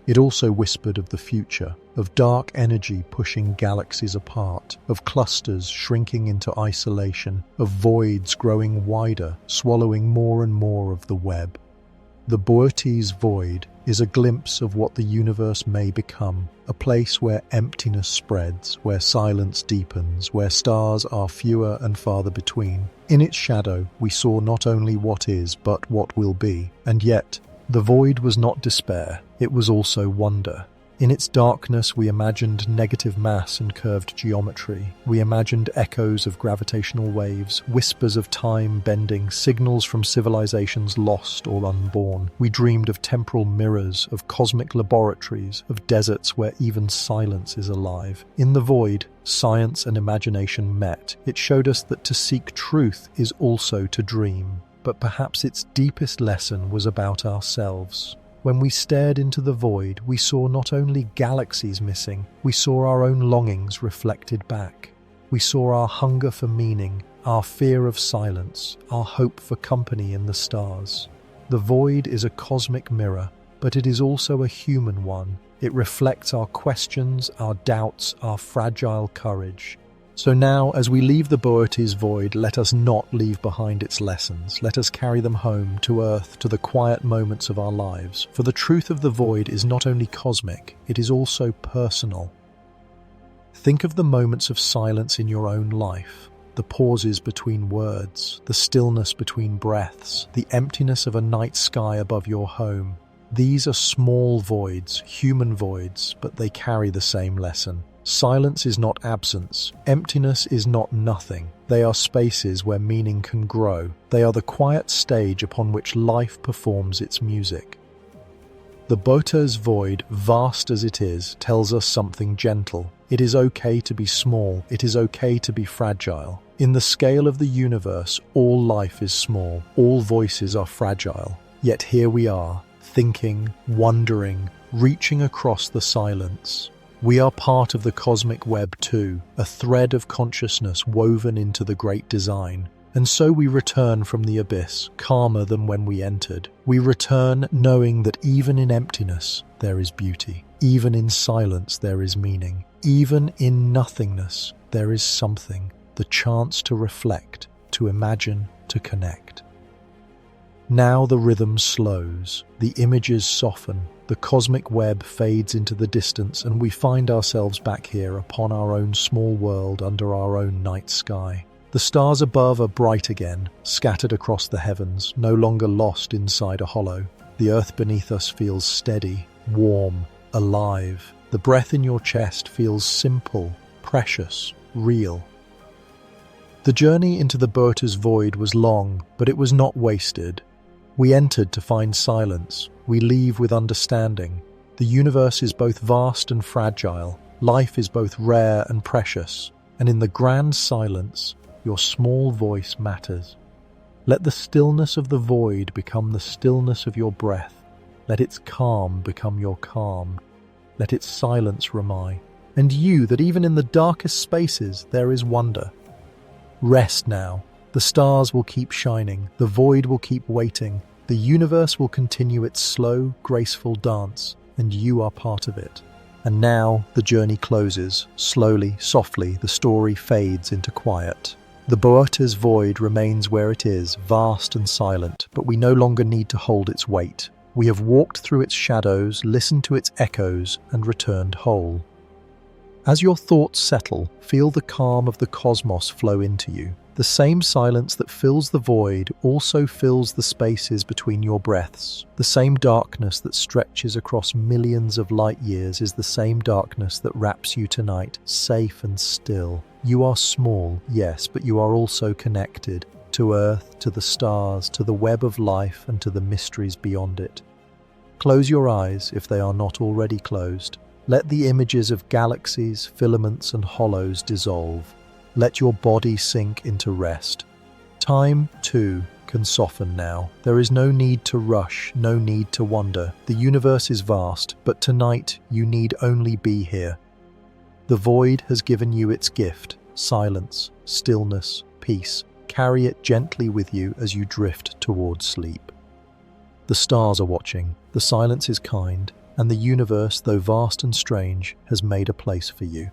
It also whispered of the future, of dark energy pushing galaxies apart, of clusters shrinking into isolation, of voids growing wider, swallowing more and more of the web. The Boötes Void is a glimpse of what the universe may become, a place where emptiness spreads, where silence deepens, where stars are fewer and farther between. In its shadow, we saw not only what is, but what will be, and yet, the void was not despair, it was also wonder. In its darkness we imagined negative mass and curved geometry. We imagined echoes of gravitational waves, whispers of time bending, signals from civilizations lost or unborn. We dreamed of temporal mirrors, of cosmic laboratories, of deserts where even silence is alive. In the void, science and imagination met. It showed us that to seek truth is also to dream. But perhaps its deepest lesson was about ourselves. When we stared into the void, we saw not only galaxies missing, we saw our own longings reflected back. We saw our hunger for meaning, our fear of silence, our hope for company in the stars. The void is a cosmic mirror, but it is also a human one. It reflects our questions, our doubts, our fragile courage. So now, as we leave the Boötes Void, let us not leave behind its lessons. Let us carry them home, to Earth, to the quiet moments of our lives. For the truth of the void is not only cosmic, it is also personal. Think of the moments of silence in your own life, the pauses between words, the stillness between breaths, the emptiness of a night sky above your home. These are small voids, human voids, but they carry the same lesson. Silence is not absence. Emptiness is not nothing. They are spaces where meaning can grow. They are the quiet stage upon which life performs its music. The Boötes Void, vast as it is, tells us something gentle. It is okay to be small. It is okay to be fragile. In the scale of the universe, all life is small. All voices are fragile. Yet here we are, thinking, wondering, reaching across the silence. We are part of the cosmic web too, a thread of consciousness woven into the great design. And so we return from the abyss, calmer than when we entered. We return knowing that even in emptiness there is beauty. Even in silence there is meaning. Even in nothingness there is something, the chance to reflect, to imagine, to connect. Now the rhythm slows, the images soften, the cosmic web fades into the distance, and we find ourselves back here upon our own small world under our own night sky. The stars above are bright again, scattered across the heavens, no longer lost inside a hollow. The earth beneath us feels steady, warm, alive. The breath in your chest feels simple, precious, real. The journey into the Boötes Void was long, but it was not wasted. We entered to find silence. We leave with understanding. The universe is both vast and fragile. Life is both rare and precious. And in the grand silence, your small voice matters. Let the stillness of the void become the stillness of your breath. Let its calm become your calm. Let its silence remind. And you that even in the darkest spaces there is wonder. Rest now. The stars will keep shining. The void will keep waiting. The universe will continue its slow, graceful dance, and you are part of it. And now the journey closes. Slowly, softly, the story fades into quiet. The Boötes Void remains where it is, vast and silent, but we no longer need to hold its weight. We have walked through its shadows, listened to its echoes, and returned whole. As your thoughts settle, feel the calm of the cosmos flow into you. The same silence that fills the void also fills the spaces between your breaths. The same darkness that stretches across millions of light years is the same darkness that wraps you tonight, safe and still. You are small, yes, but you are also connected to Earth, to the stars, to the web of life, and to the mysteries beyond it. Close your eyes if they are not already closed. Let the images of galaxies, filaments, and hollows dissolve. Let your body sink into rest. Time, too, can soften now. There is no need to rush, no need to wonder. The universe is vast, but tonight you need only be here. The void has given you its gift: silence, stillness, peace. Carry it gently with you as you drift towards sleep. The stars are watching, the silence is kind, and the universe, though vast and strange, has made a place for you.